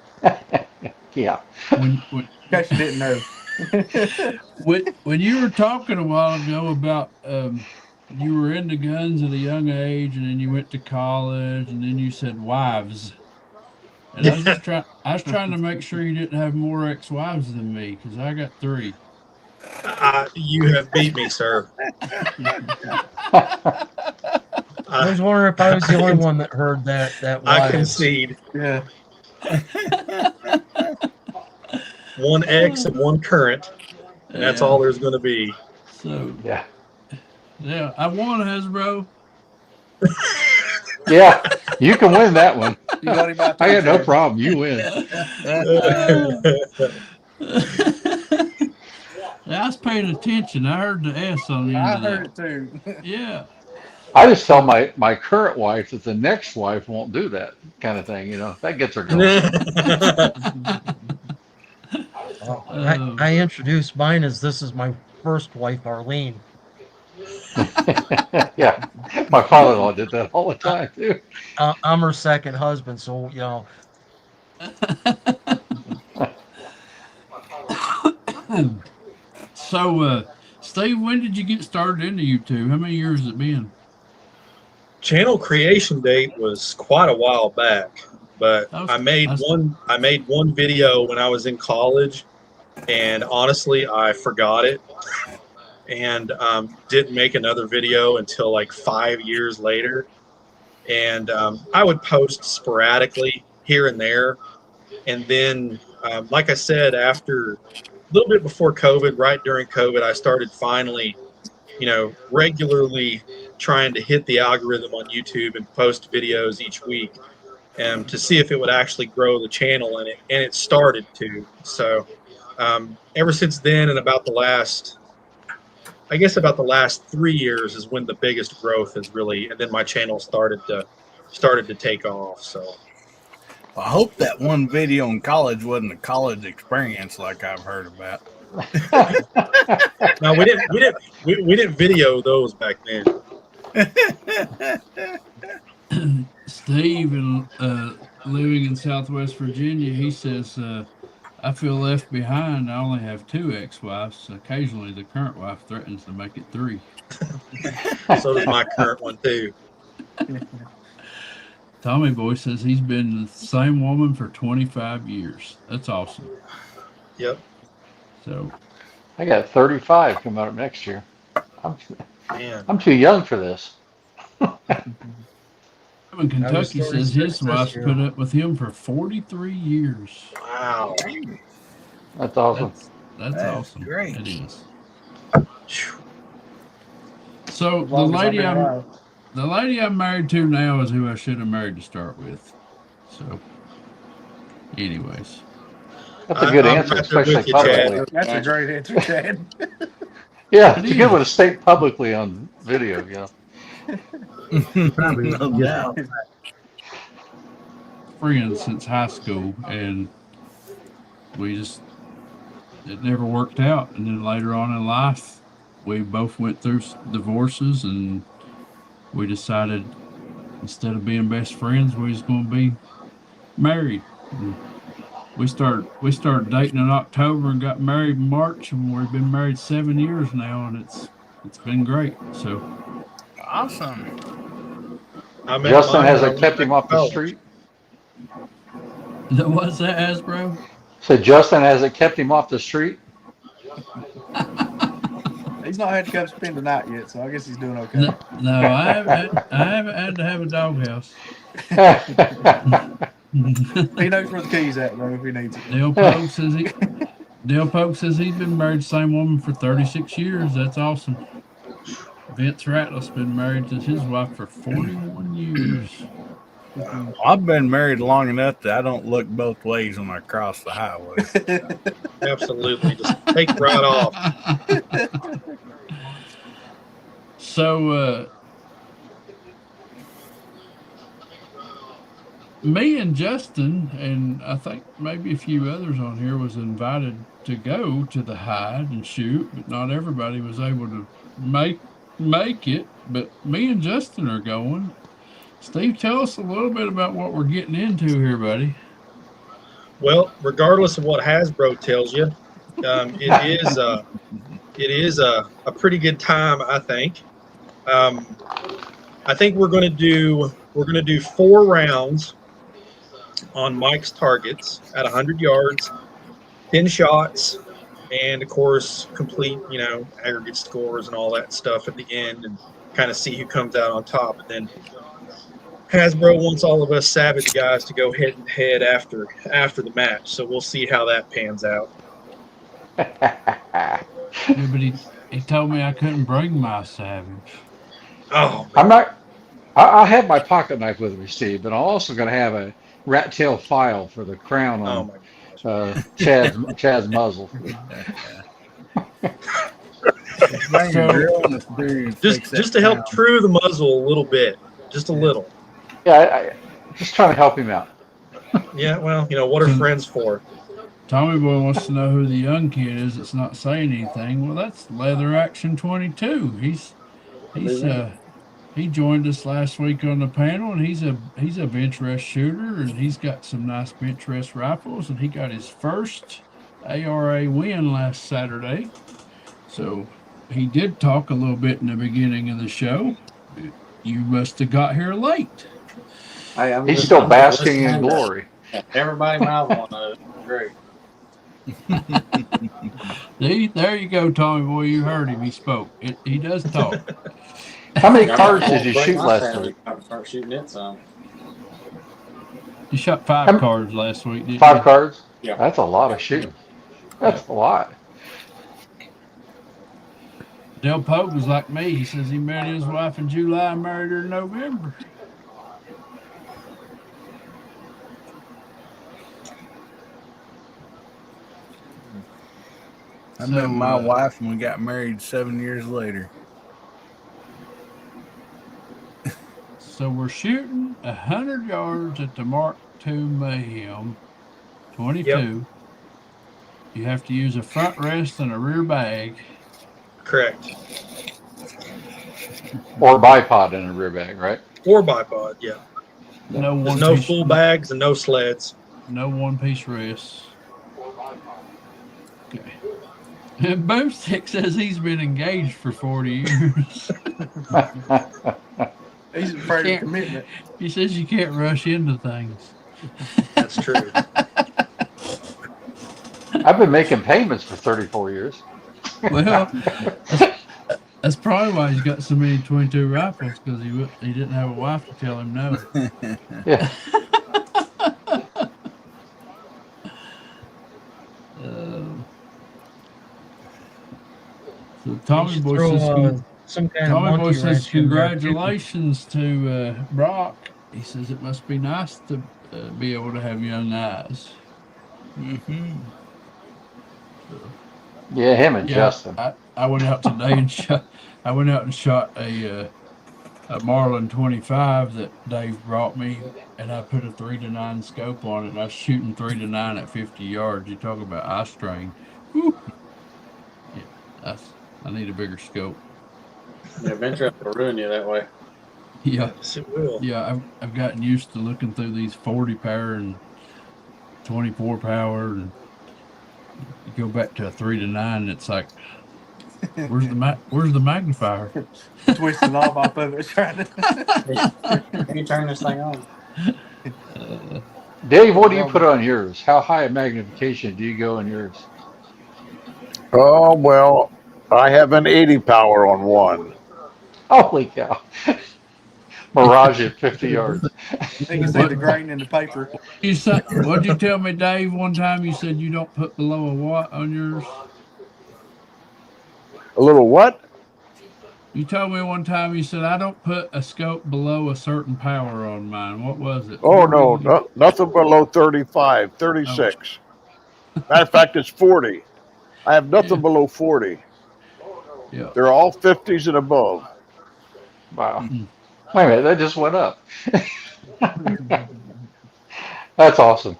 Yeah. when In case you didn't know. when you were talking a while ago about you were into guns at a young age, and then you went to college, and then you said wives, and I was trying to make sure you didn't have more ex-wives than me because I got 3. You have beat me, sir. I was wondering if I was the only one that heard that. I wives. concede. Yeah. One ex and one current. And that's all there's going to be. So Yeah. I won, Hasbro. Yeah. You can win that one. You got him out I there, got no Jared. problem. You win. I was paying attention. I heard the S on the end I of heard that. it too. Yeah. I just tell my current wife that the next wife won't do that kind of thing. That gets her going. I introduced mine as this is my first wife, Arlene. Yeah. My father-in-law did that all the time too. I'm her second husband, so So, Steve, when did you get started into YouTube? How many years has it been? Channel creation date was quite a while back, but I made one video when I was in college, and honestly, I forgot it and didn't make another video until like 5 years later. And I would post sporadically here and there. And then, like I said, after a little bit before COVID, right during COVID, I started finally, regularly trying to hit the algorithm on YouTube and post videos each week to see if it would actually grow the channel. And it started to. So ever since then, and about the last 3 years is when the biggest growth is really, and then my channel started to take off. So I hope that one video in college wasn't a college experience like I've heard about. no, we didn't video those back then. Steve and living in Southwest Virginia, he says, I feel left behind. I only have 2 ex-wives. Occasionally, the current wife threatens to make it 3. So does my current one too. Tommy Boy says he's been the same woman for 25 years. That's awesome. Yep. So I got 35 coming up next year. Man. I'm too young for this. in Kentucky says his 36 this wife's year. put up with him for 43 years. Wow. That's awesome. That's That's awesome. great. It is. So As long as I've been alive. the lady I'm married to now is who I should have married to start with. So, anyways, That's a good I'm answer, right there especially with you, Chad. publicly. That's a great answer, Chad. Yeah, it's a good one to state publicly on video. You know. Probably No just doubt. friends since high school, and it never worked out. And then later on in life, we both went through divorces, and we decided instead of being best friends, we was going to be married. And we started dating in October and got married in March, and we've been married 7 years now, and it's been great. So Awesome. I met Justin, mine has when I it went kept back him to off the college. street? what's that, Hasbro? So Justin, has it kept him off the street? He's not had to come spend the night yet, so I guess he's doing okay. No, I haven't had to have a doghouse. He knows where the key's at, bro, if he needs it. Dale Pope says he's been married to the same woman for 36 years. That's awesome. Vince Ratliff's been married to his wife for 41 years. I've been married long enough that I don't look both ways when I cross the highway. Absolutely. Just take it right off. So, me and Justin, and I think maybe a few others on here, was invited to go to the hide and shoot, but not everybody was able to make it. But me and Justin are going. Steve, tell us a little bit about what we're getting into here, buddy. Well, regardless of what Hasbro tells you, it is a pretty good time, I think. I think we're going to do 4 rounds on Mike's targets at 100 yards, 10 shots, and of course complete aggregate scores and all that stuff at the end, and kind of see who comes out on top. And then Hasbro wants all of us Savage guys to go head to head after the match, so we'll see how that pans out. Yeah, but he told me I couldn't bring my Savage. Oh, man. I'm not. I have my pocket knife with me, Steve, but I'm also going to have a rat tail file for the crown Oh on my Chad's muzzle. Just to help true the muzzle a little bit, just a little. Yeah, I just trying to help him out. Yeah, well, what are friends for? Tommy Boy wants to know who the young kid is that's not saying anything. Well, that's Leather Action 22. He joined us last week on the panel, and he's a Benchrest shooter, and he's got some nice Benchrest rifles, and he got his first ARA win last Saturday. So he did talk a little bit in the beginning of the show. You must have got here late. Hey, He's still basking in glory. Everybody mouth on those. Great. See, there you go, Tommy Boy. You heard him. He spoke. He does talk. How many cards did you shoot last week? Start shooting it some. You shot 5 cards last week, didn't you? 5 cards? Yeah. That's a lot of shooting. That's a lot. Del Pope was like me. He says he met his wife in July and married her in November. I met my wife and we got married 7 years later. So we're shooting 100 yards at the Mark II Mayhem 22. Yep. You have to use a front rest and a rear bag. Correct. Or bipod in a rear bag, right? Or bipod, yeah. No There's one no piece. full bags and no sleds. No one-piece rests. Okay. And Boomstick says he's been engaged for 40 years. He's You afraid of can't. commitment. He says you can't rush into things. That's true. I've been making payments for 34 years. Well, that's, that's probably why he's got so many 22 rifles, because he didn't have a wife to tell him no. Yeah. So You Tommy should Boy throw says, some kind of Tommy Boy monkey says wrench in there, too. congratulations to Brock. He says it must be nice to be able to have young eyes. Mm-hmm. Yeah, him and Yeah, Justin. I went out today and shot. I went out and shot a Marlin 25 that Dave brought me, and I put a 3-9 scope on it. And I was shooting 3-9 at 50 yards. You talk about eye strain. Whew. Yeah, I need a bigger scope. Yeah, Benchrest will ruin you that way. Yeah, Yes, it will. yeah. I've gotten used to looking through these 40 power and 24 power, and you go back to a 3-9, and it's like, where's the magnifier? Twist the knob off of it, trying to. You turn this thing on. Dave, what do you put on yours? How high a magnification do you go in yours? Oh, well, I have an 80 power on one. Holy cow. Mirage at 50 yards. You can see the grain in the paper. What'd you tell me, Dave? One time you said you don't put below a watt on yours. A little what? You told me one time you said I don't put a scope below a certain power on mine. What was it? Oh, no, nothing below 35, 36. Matter of fact, it's 40. I have nothing below 40. Yeah. They're all 50s and above. Wow. Wait a minute, that just went up. That's awesome.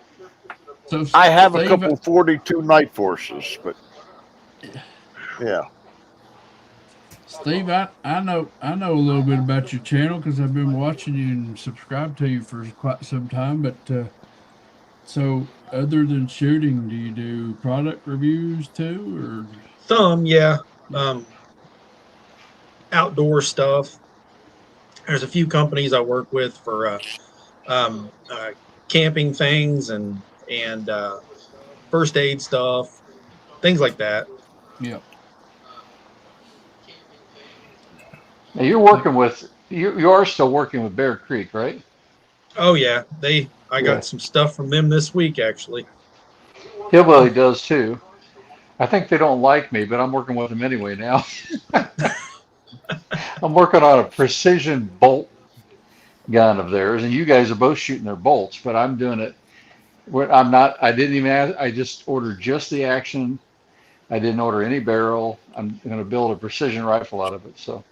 So I have a couple 42 night forces, but yeah. Steve, I know a little bit about your channel because I've been watching you and subscribed to you for quite some time. But so, other than shooting, do you do product reviews too, or Some, yeah. Outdoor stuff. There's a few companies I work with for camping things and first aid stuff, things like that. yeah? Now you're working with you are still working with Bear Creek, right? Oh yeah, I got some stuff from them this week actually. Hillbilly does too. I think they don't like me, but I'm working with them anyway now. I'm working on a precision bolt gun of theirs, and you guys are both shooting their bolts, but I'm doing it. I'm not. I didn't even ask. I just ordered just the action. I didn't order any barrel. I'm going to build a precision rifle out of it. So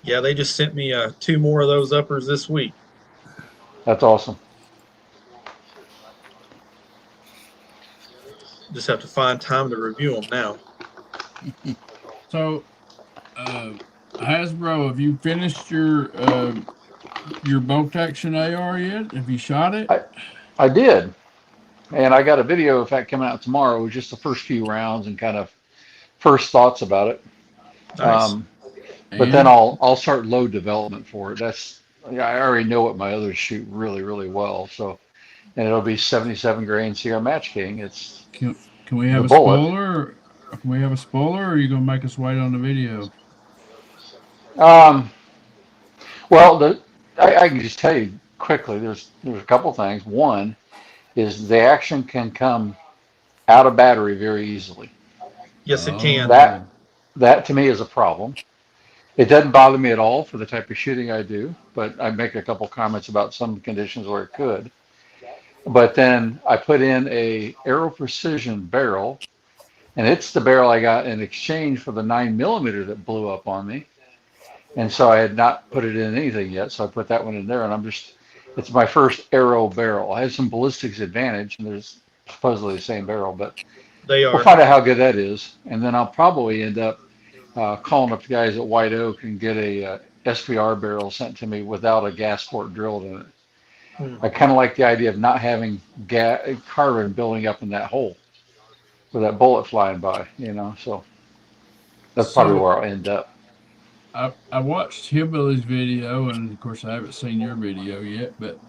Yeah, they just sent me 2 more of those uppers this week. that's awesome. Just have to find time to review them now. So, Hasbro, have you finished your bolt action AR yet? Have you shot it? I did, and I got a video of that coming out tomorrow. Just the first few rounds and kind of first thoughts about it. Nice. But then I'll start load development for it. I already know what my others shoot really, really well. So, and it'll be 77 grain Sierra Match King. It's Can we have a bullet. spoiler? Can we have a spoiler, or are you gonna make us wait on the video? Well, I can just tell you quickly. There's a couple things. One is the action can come out of battery very easily. Yes, it can. That to me is a problem. It doesn't bother me at all for the type of shooting I do, but I make a couple comments about some conditions where it could. But then I put in a Aero Precision barrel, and it's the barrel I got in exchange for the 9mm that blew up on me. And so I had not put it in anything yet, so I put that one in there, and it's my first Aero barrel. I have some ballistics advantage, and there's supposedly the same barrel, but we'll find out how good that is. And then I'll probably end up calling up the guys at White Oak and get a SPR barrel sent to me without a gas port drilled in it. Hmm. I kind of like the idea of not having carbon building up in that hole with that bullet flying by, so that's probably So where I'll end up. I watched Hillbilly's video, and of course I haven't seen your video yet, but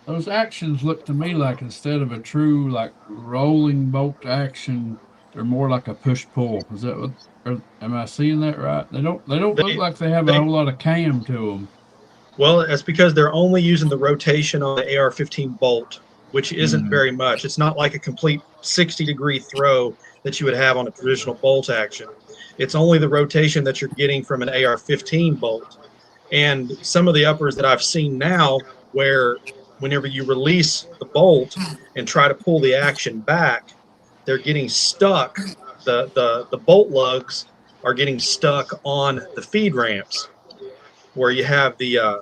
those actions look to me like instead of a true like rolling bolt action, they're more like a push pull. Is that what? Or am I seeing that right? They don't look They like they have a they whole lot of cam to them. Well, that's because they're only using the rotation on the AR-15 bolt, which isn't Mm, very much. It's not like a complete 60-degree throw that you would have on a traditional bolt action. It's only the rotation that you're getting from an AR-15 bolt. And some of the uppers that I've seen now, where whenever you release the bolt and try to pull the action back, they're getting stuck. The bolt lugs are getting stuck on the feed ramps where you have the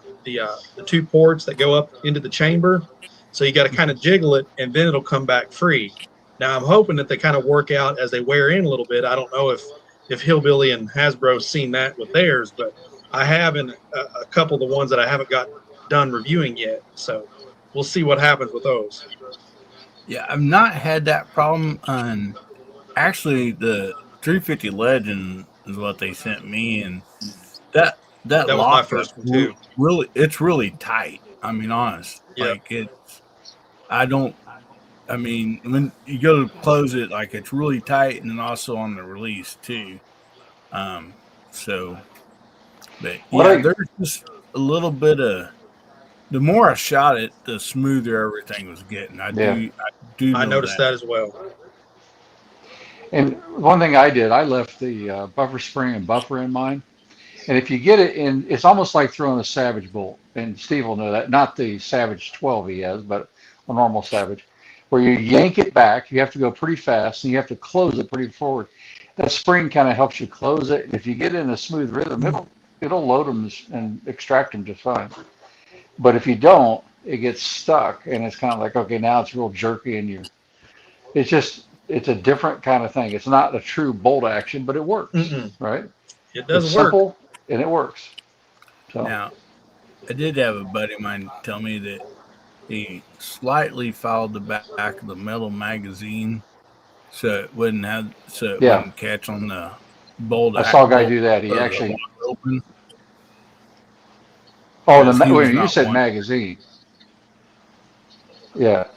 two ports that go up into the chamber. So you got to kind of jiggle it, and then it'll come back free. Now I'm hoping that they kind of work out as they wear in a little bit. I don't know if Hillbilly and Hasbro seen that with theirs, but I have in a couple of the ones that I haven't got done reviewing yet. So we'll see what happens with those. yeah, I've not had that problem on. Actually, the 350 Legend is what they sent me, and that that That was my lockup first one too. really, it's really tight. I mean, honest, Yep. like it's. I don't. I mean, when you go to close it, like it's really tight, and then also on the release too. Um, so, but What yeah, I there's just a little bit of. The more I shot it, the smoother everything was getting. Yeah, I do I know noticed that. that as well. and one thing I did, I left the buffer spring and buffer in mine. And if you get it in, it's almost like throwing a Savage bolt. And Steve will know that. Not the Savage 12 he has, but a normal Savage, where you yank it back. You have to go pretty fast, and you have to close it pretty forward. That spring kind of helps you close it. If you get it in a smooth rhythm, it'll load them and extract them just fine. But if you don't, it gets stuck, and it's kind of like, okay, now it's real jerky, and it's a different kind of thing. It's not a true bolt action, but it works, Mm-mm. right? It It's does work. simple and it works. So Now, I did have a buddy of mine tell me that he slightly fouled the back of the metal magazine so it yeah, wouldn't catch on the bolt I saw a guy bolt do that. He or the actually, lock open oh, because he was wait, you not said one. magazine. Yeah,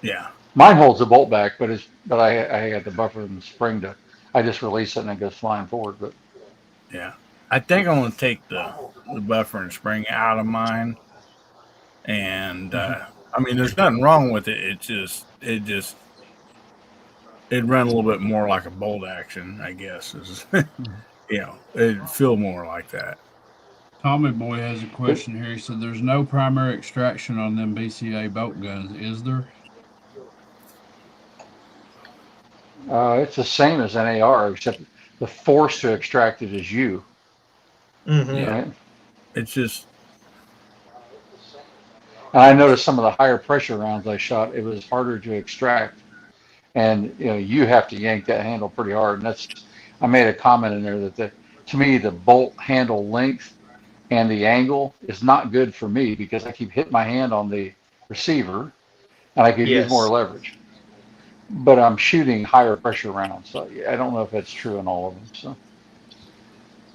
Yeah, mine holds the bolt back, but I got the buffer and the spring I just release it and it goes flying forward. But yeah. I think I'm gonna take the buffer and spring out of mine, and I mean, there's nothing wrong with it. It'd run a little bit more like a bolt action, I guess. It'd feel more like that. Tommy Boy has a it, question here. He said, "There's no primary extraction on them BCA bolt guns, is there?" it's the same as an AR, except the force to extract it is you, Mm-hmm. Yeah, right? it's just And I noticed some of the higher pressure rounds I shot, it was harder to extract. And you have to yank that handle pretty hard. And I made a comment in there that to me the bolt handle length and the angle is not good for me because I keep hitting my hand on the receiver and I could use more Yes. leverage. But I'm shooting higher pressure rounds, so I don't know if that's true in all of them. So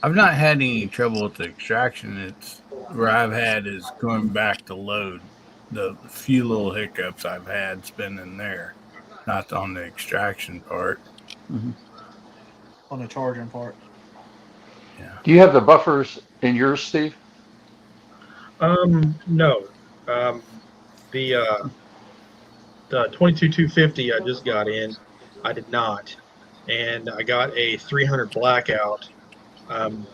I've not had any trouble with the extraction. It's where I've had is going back to load. The few little hiccups I've had's been in there, not on the extraction part. mhm. On the charging part. Yeah. Do you have the buffers in yours, Steve? No. Um, the 22-250 I just got in, I did not, and I got a 300 blackout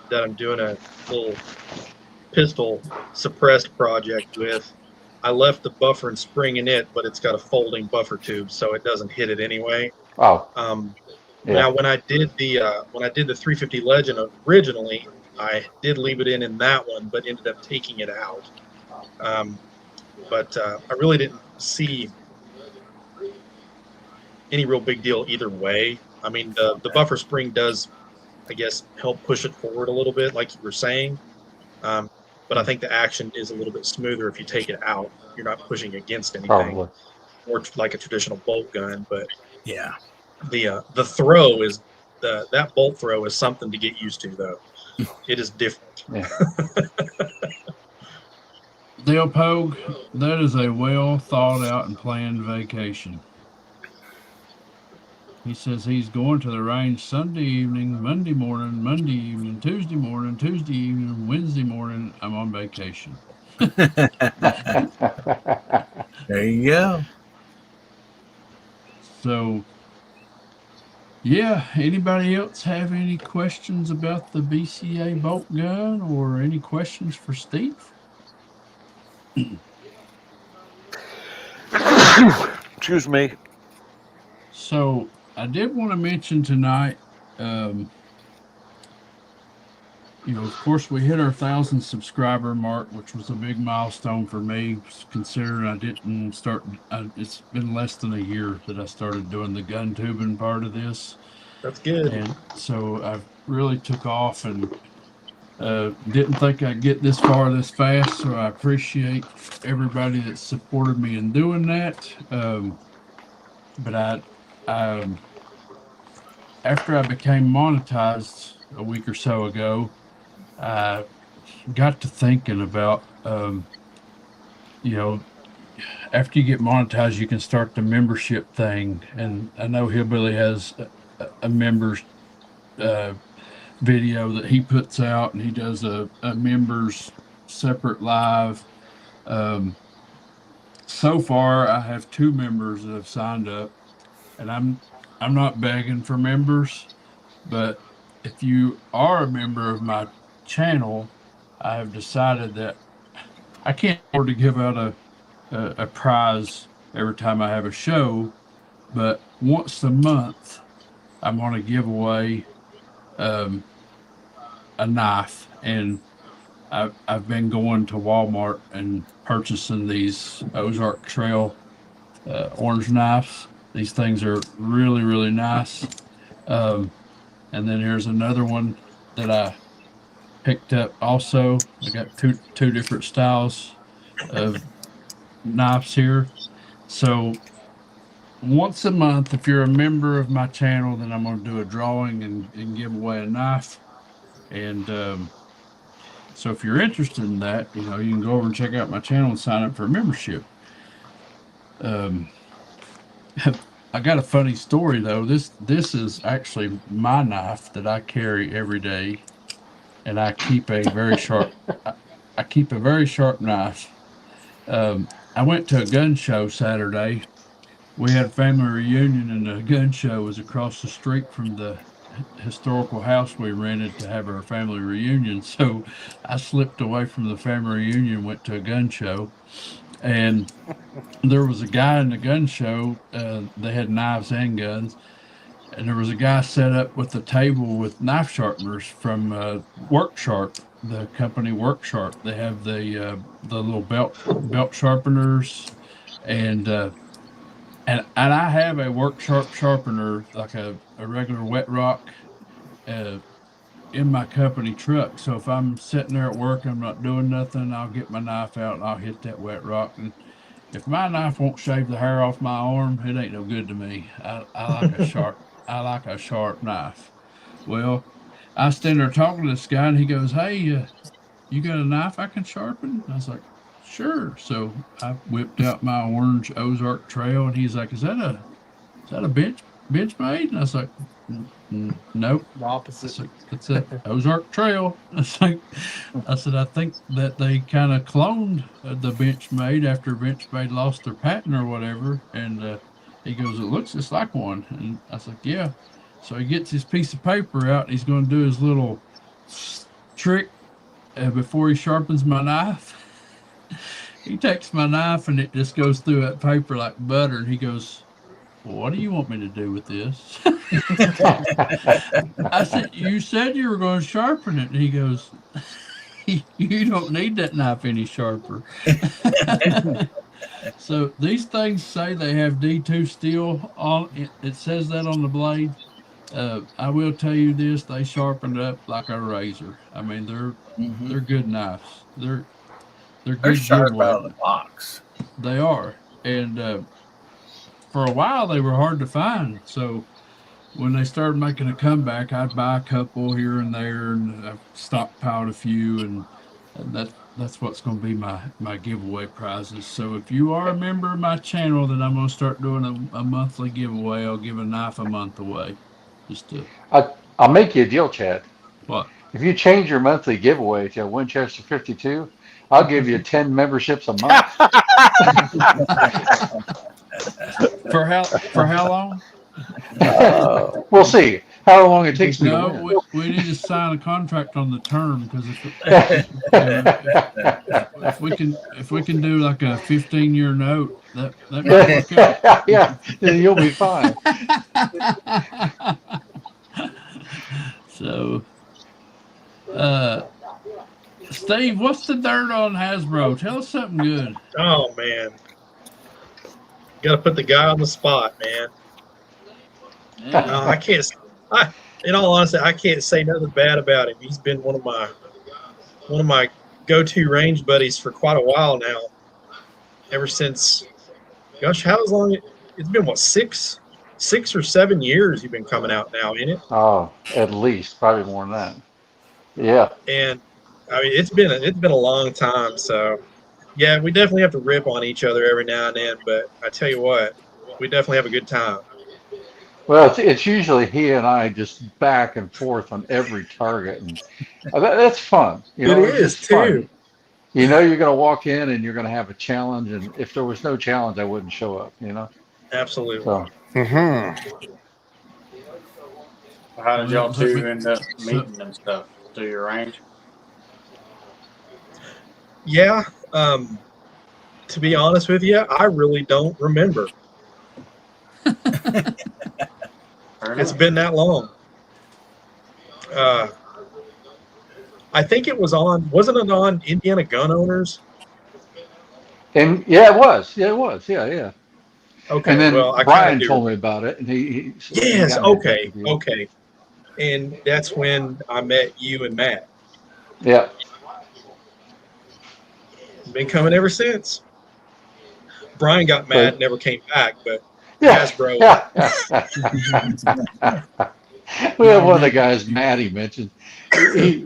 that I'm doing a little pistol suppressed project with. I left the buffer and spring in it, but it's got a folding buffer tube, so it doesn't hit it anyway. Oh, Um, yeah. Now, when I did the 350 Legend originally, I did leave it in that one, but ended up taking it out. But I really didn't see any real big deal either way. I mean, the buffer spring does, I guess, help push it forward a little bit, like you were saying. But but I think the action is a little bit smoother if you take it out. You're not pushing against anything, Probably. or like a traditional bolt gun. But Yeah. the throw is that bolt throw is something to get used to, though. It is different. Yeah. Dale Pogue, that is a well thought out and planned vacation. He says he's going to the range Sunday evening, Monday morning, Monday evening, Tuesday morning, Tuesday evening, Wednesday morning. I'm on vacation. There you go. So, yeah, anybody else have any questions about the BCA bolt gun or any questions for Steve? Excuse me. So, I did want to mention tonight, of course, we hit our 1,000 subscriber mark, which was a big milestone for me, considering I didn't start. It's been less than a year that I started doing the gun tubing part of this, That's good. and so I really took off and didn't think I'd get this far this fast. So I appreciate everybody that supported me in doing that. But after I became monetized a week or so ago, I got to thinking about, after you get monetized, you can start the membership thing. And I know Hillbilly has a members video that he puts out, and he does a members separate live. So far, I have 2 members that have signed up, and I'm not begging for members, but if you are a member of my channel, I have decided that I can't afford to give out a prize every time I have a show, but once a month, I'm going to give away a knife, and I've been going to Walmart and purchasing these Ozark Trail orange knives. These things are really, really nice. And then here's another one that I picked up also. I got two different styles of knives here. So once a month, if you're a member of my channel, then I'm going to do a drawing and give away a knife. And so if you're interested in that, you can go over and check out my channel and sign up for a membership. I got a funny story though. This is actually my knife that I carry every day, and I keep a very sharp. I keep a very sharp knife. I went to a gun show Saturday. We had a family reunion, and the gun show was across the street from the historical house we rented to have our family reunion. So I slipped away from the family reunion, went to a gun show, and there was a guy in the gun show. They had knives and guns, and there was a guy set up with a table with knife sharpeners from Work Sharp, the company Work Sharp. They have the little belt sharpeners, and I have a Work Sharp sharpener, like a regular wet rock, in my company truck. So if I'm sitting there at work, I'm not doing nothing, I'll get my knife out and I'll hit that wet rock. And if my knife won't shave the hair off my arm, it ain't no good to me. I like a sharp. I like a sharp knife. Well, I stand there talking to this guy, and he goes, "Hey, you got a knife I can sharpen?" I was like, "Sure." So I whipped out my orange Ozark Trail, and he's like, "Is that a bench made?" And I was like, "Nope." The opposite. It's a Ozark Trail. I said, I think that they kind of cloned the Benchmade after Benchmade lost their patent or whatever. And he goes, "It looks just like one." And I was like, "Yeah." So he gets his piece of paper out, and he's going to do his little trick before he sharpens my knife. He takes my knife, and it just goes through that paper like butter. And he goes, "Well, what do you want me to do with this?" I said, "You said you were going to sharpen it." And he goes, "You don't need that knife any sharper." So these things say they have D2 steel on it. It says that on the blade. I will tell you this, they sharpened up like a razor. I mean, Mhm. They're good knives. They're They're good sharp giveaway. out of the box. They are, and for a while they were hard to find. So when they started making a comeback, I'd buy a couple here and there, and I've stockpiled a few, and that's what's going to be my giveaway prizes. So if you are a member of my channel, then I'm going to start doing a monthly giveaway. I'll give a knife a month away. Just to I'll make you a deal, Chad. what? If you change your monthly giveaway to Winchester 52, I'll give you 10 memberships a month. For how long? We'll see how long it takes me to No, win. we need to sign a contract on the term, because if we can do like a 15-year note, that might work out. Yeah, then you'll be fine. So, Steve, what's the dirt on Hasbro? Tell us something good. Oh man, got to put the guy on the spot, man. Yeah. I can't. In all honesty, I can't say nothing bad about him. He's been one of my go-to range buddies for quite a while now. Ever since, gosh, how long? It's been what, 6 or 7 years you've been coming out now, ain't it? Oh, at least, probably more than that. Yeah. And I mean, it's been a long time. So yeah, we definitely have to rip on each other every now and then. But I tell you what, we definitely have a good time. Well, it's usually he and I just back and forth on every target, and that's fun. You know, It is it's fun. too. You know, you're going to walk in and you're going to have a challenge, and if there was no challenge, I wouldn't show up. You know. Absolutely. So. How did y'all two end up meeting and stuff? Do your range? Yeah. To be honest with you, I really don't remember. It's been that long. I think it was on. Wasn't it on Indiana Gun Owners? And yeah, it was. Yeah, it was. Yeah. Okay. And then well, Brian told me about it, and he Yes. got me in touch Okay. with you. Okay. And that's when I met you and Matt. Yeah. Been coming ever since. Brian got mad, never came back, but Yeah. Hasbro. We have one of the guys, Matt, he mentioned.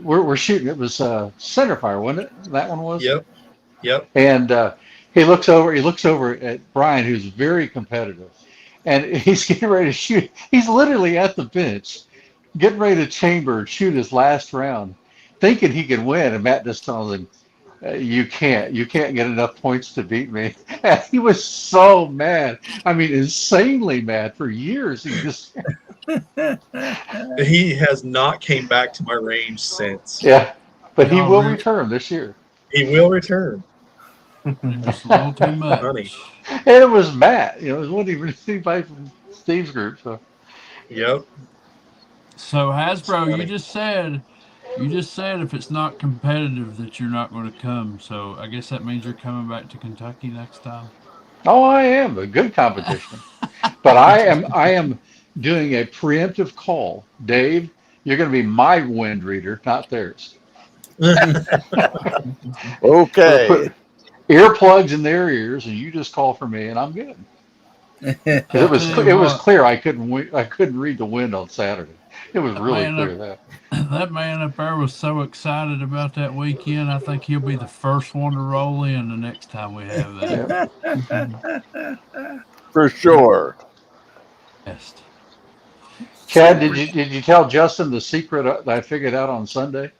We're shooting. It was centerfire, wasn't it? That one was. Yep. And he looks over at Brian, who's very competitive, and he's getting ready to shoot. He's literally at the bench, getting ready to chamber and shoot his last round, thinking he can win. And Matt just tells him, "You can't get enough points to beat me." And he was so mad. I mean, insanely mad for years. He just. He has not came back to my range since. Yeah, but he will return this year. He will return. Just a little too much. Funny. And it was Matt. You know, it wasn't even anybody from Steve's group. So. Yep. So Hasbro, you just said if it's not competitive that you're not going to come. So I guess that means you're coming back to Kentucky next time. Oh, I am a good competition, but I am doing a preemptive call, Dave. You're going to be my wind reader, not theirs. Okay. Put earplugs in their ears, and you just call for me, and I'm good. It was clear I couldn't read the wind on Saturday. It was really clear that man up there was so excited about that weekend. I think he'll be the first one to roll in the next time we have that. For sure. Yes. Chad, did you tell Justin the secret that I figured out on Sunday?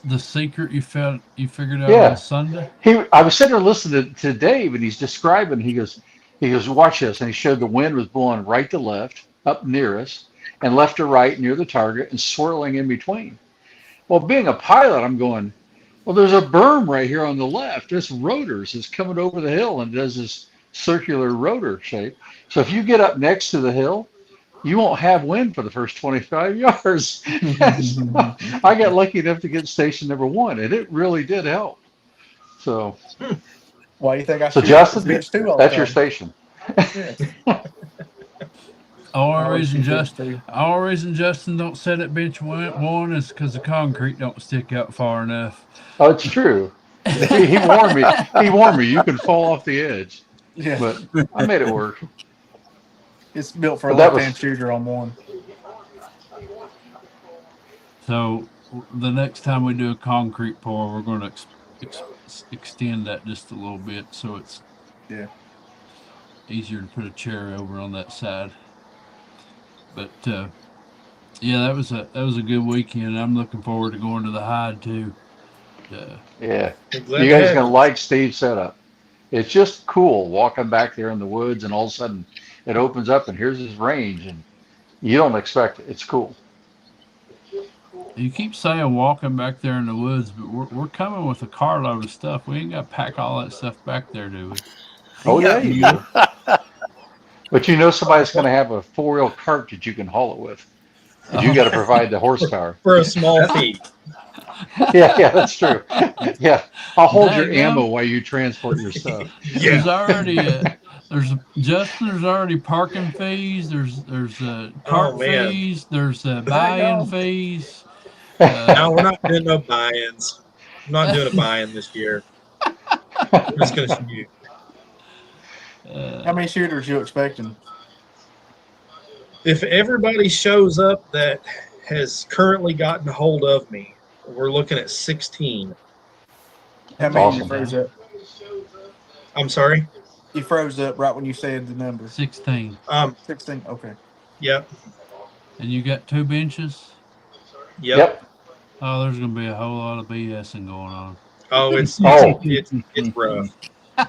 The secret you figured out on Sunday? I was sitting there listening to Dave, and he's describing. He goes, watch this, and he showed the wind was blowing right to left, up near us, and left to right near the target, and swirling in between. Well, being a pilot, I'm going, well, there's a berm right here on the left. This rotors is coming over the hill and does this circular rotor shape. So if you get up next to the hill, you won't have wind for the first 25 yards. I got lucky enough to get station number 1, and it really did help. So, why do you think I so shoot Justin, bitch too all that's the your time? station. Only reason Justin don't set at bench one is because the concrete don't stick out far enough. Oh, it's true. He warned me. He warned me. You can fall off the edge, Yeah, but I made it work. it's built for a But that was left-hand shooter on one. So the next time we do a concrete pour, we're going to extend that just a little bit so it's easier to put a chair over on that side. But yeah, that was a good weekend. I'm looking forward to going to the Hyde too. yeah. I'm glad You to guys have gonna you. like Steve's setup. It's just cool walking back there in the woods, and all of a sudden it opens up, and here's his range, and you don't expect it. It's cool. You keep saying walking back there in the woods, but we're coming with a carload of stuff. We ain't got to pack all that stuff back there, do we? Oh yeah, Yeah, you you do. But you know somebody's gonna have a 4-wheel cart that you can haul it with, and you got to provide the horsepower. For a small fee. Yeah, that's true. Yeah, I'll hold your Daggum. ammo while you transport your stuff. There's Yeah. already there's already parking fees. There's cart Oh man. fees. There's buy-in fees. No, we're not doing no buy-ins. I'm not doing a buy-in this year. We're just gonna shoot. How many shooters you expecting? If everybody shows up that has currently gotten a hold of me, we're looking at 16. How That's many awesome. you froze up? I'm sorry. You froze up right when you said the number. 16. 16. Okay. Yep. And you got 2 benches. Yep. Oh, there's gonna be a whole lot of BSing going on. Oh, it's Oh. it's rough.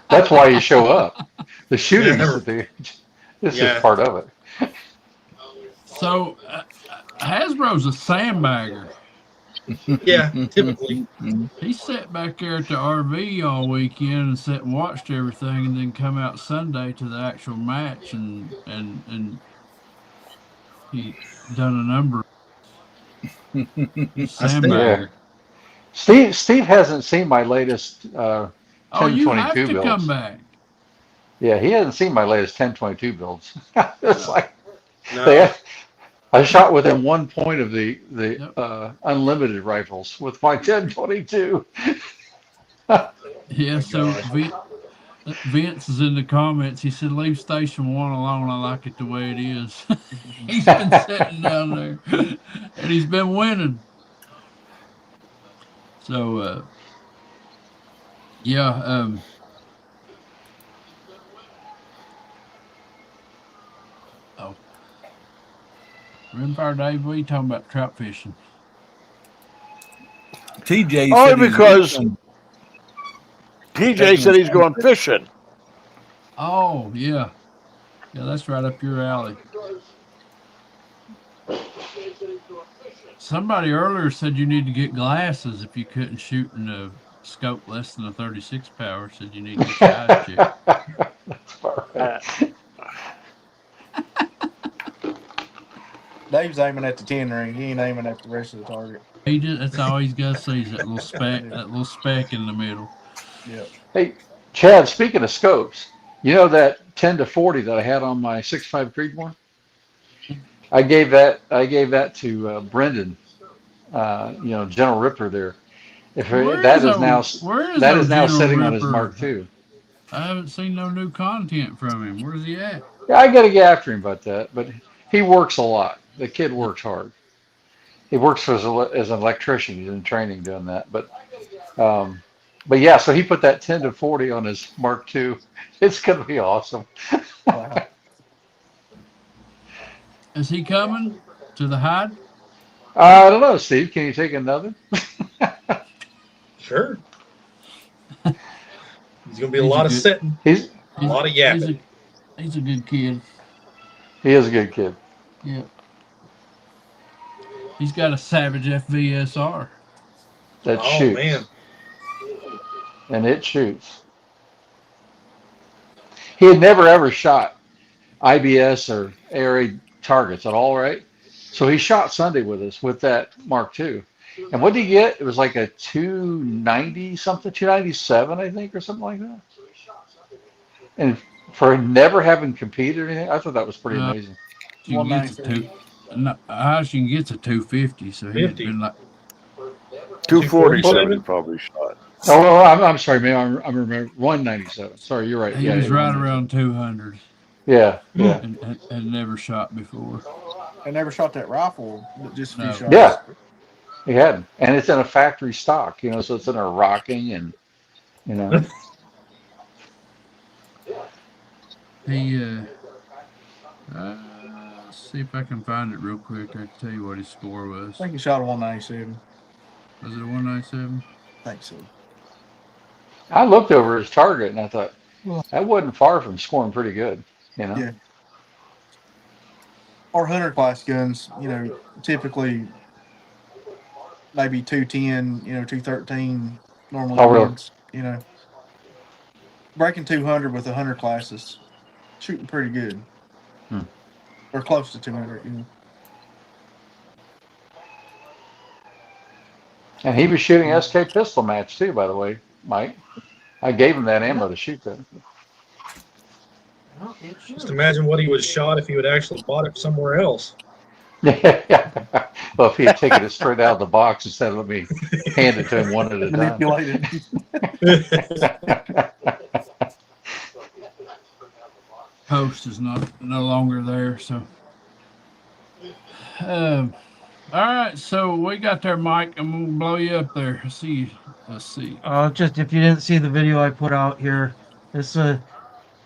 That's why you show up. The shooting Yeah. is this Yeah. is part of it. So Hasbro's a sandbagger. Yeah, typically. He sat back there at the RV all weekend and sat and watched everything, and then come out Sunday to the actual match, and he done a number. Sandbagger. Steve hasn't seen my latest Oh, you have 1022 to builds. come back. Yeah, he hasn't seen my latest 1022 builds. It's like No. I shot within 1 point of the Yep. unlimited rifles with my 1022. Yeah, so Vince is in the comments. He said, "Leave Station 1 alone. I like it the way it is." He's been sitting down there, and he's been winning. So, yeah. Oh, Rimfire Dave, what are you talking about trout fishing? TJ Oh, said he's because going- TJ said he's going fishing. Oh, yeah. Yeah, that's right up your alley. Somebody earlier said you need to get glasses if you couldn't shoot in a scope less than a 36 power. Said you need to get your eyes checked. That's all right. Dave's aiming at the 10 ring. He ain't aiming at the rest of the target. That's all he's got to see is that little speck in the middle. Yeah. Hey, Chad, speaking of scopes, you know that 10 to 40 that I had on my 6.5 Creedmoor? I gave that to Brendan, General Ripper there. That is now sitting on his Mark II. I haven't seen no new content from him. Where's he at? Yeah, I got to get after him about that, but he works a lot. The kid works hard. He works as an electrician. He's in training doing that, but yeah. So he put that 10 to 40 on his Mark II. It's gonna be awesome. Wow. Is he coming to the Hyde? I don't know, Steve. Can you take another? Sure. He's gonna be a lot of sitting, He's a lot of yapping. He's a good kid. He is a good kid. Yeah. He's got a Savage FVSR. That Oh shoots. man. And it shoots. He had never ever shot IBS or ARA targets at all, right? So he shot Sunday with us with that Mark II. And what did he get? It was like a 290 something, 297, I think, or something like that. And for never having competed or anything, I thought that was pretty amazing. you can get to 197. no, highest you can get's a 250. So he had 50. been like 247 he 247? probably shot. Oh, I'm sorry, man. I'm remembering 197. Sorry, you're right. he Yeah, was yeah, right 197. around 200 Yeah, yeah, and had never shot before. I never shot that rifle, but just a few No. yeah. shots. He hadn't, and it's in a factory stock, so it's in a rocking, and you know. He let's see if I can find it real quick. I can tell you what his score was. I think he shot a 197. Was it a 197? I think so. I looked over his target and I thought, well, that wasn't far from scoring pretty good, Yeah. Our 100 class guns, typically maybe 210, 213 normally Oh, really? wins. Breaking 200 with 100 classes, shooting pretty good. Hmm. Or close to 200, And he was shooting SK pistol match too, by the way, Mike. I gave him that ammo to shoot that. Just imagine what he would have shot if he would actually bought it somewhere else. Yeah. Well, if he had taken it straight out of the box instead of let me hand it to him one at a time. Manipulated. Post is no longer there, so. All right, so we got there, Mike. I'm gonna blow you up there. Let's see. Just if you didn't see the video I put out here, it's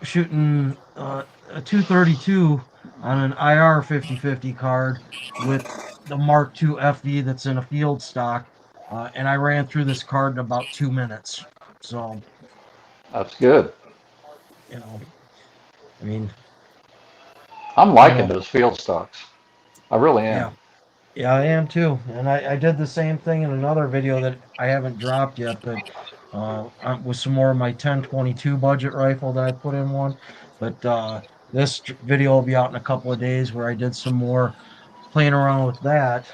shooting a 232 on an IR 50/50 card with the Mark II FV that's in a field stock, and I ran through this card in about 2 minutes. So That's good. I mean, I'm liking those field stocks. I really am. Yeah, I am too. And I did the same thing in another video that I haven't dropped yet, but with some more of my 1022 budget rifle that I put in one. But this video will be out in a couple of days where I did some more playing around with that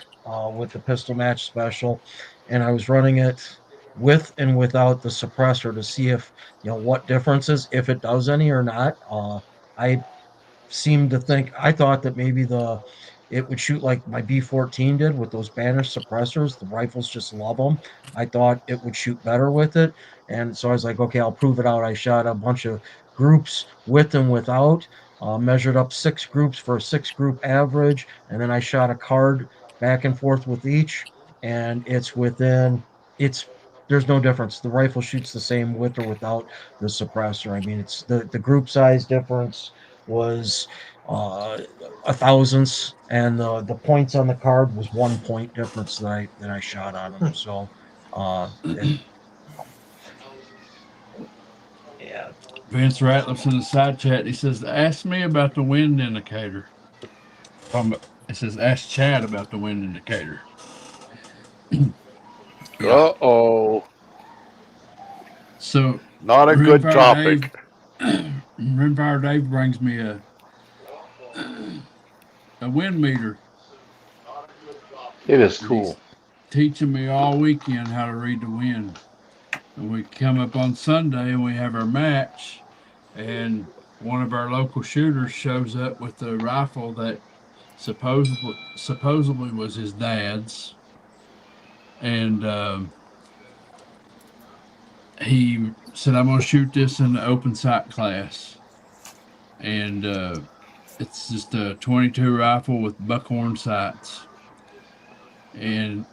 with the pistol match special, and I was running it with and without the suppressor to see if what differences, if it does any or not. I I thought that maybe it would shoot like my B14 did with those banished suppressors. The rifles just love them. I thought it would shoot better with it. And so I was like, okay, I'll prove it out. I shot a bunch of groups with and without, measured up 6 groups for a 6-group average. And then I shot a card back and forth with each. And there's no difference. The rifle shoots the same with or without the suppressor. I mean, it's the group size difference was a thousandths, and the points on the card was 1 point difference that I shot on them. So, yeah. Vince Ratliff's in the side chat. He says, "Ask me about the wind indicator." It says, "Ask Chad about the wind indicator." Uh-oh. So not a good topic. Rimfire Dave brings me a wind meter. It is cool. He's teaching me all weekend how to read the wind. And we come up on Sunday and we have our match, and one of our local shooters shows up with a rifle that supposedly was his dad's, and he said, "I'm going to shoot this in the open sight class," and it's just a 22 rifle with buckhorn sights. And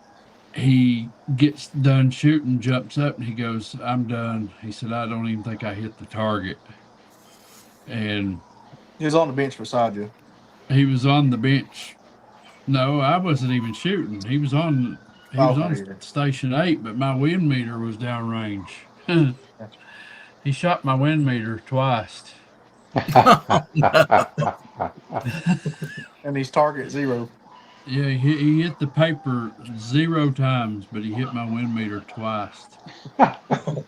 he gets done shooting, jumps up, and he goes, "I'm done." He said, "I don't even think I hit the target." And he was on the bench beside you. He was on the bench. No, I wasn't even shooting. He was on station 8, but my wind meter was downrange. He shot my wind meter twice. And he's target 0. Yeah, he hit the paper 0 times, but he hit my wind meter twice. Well,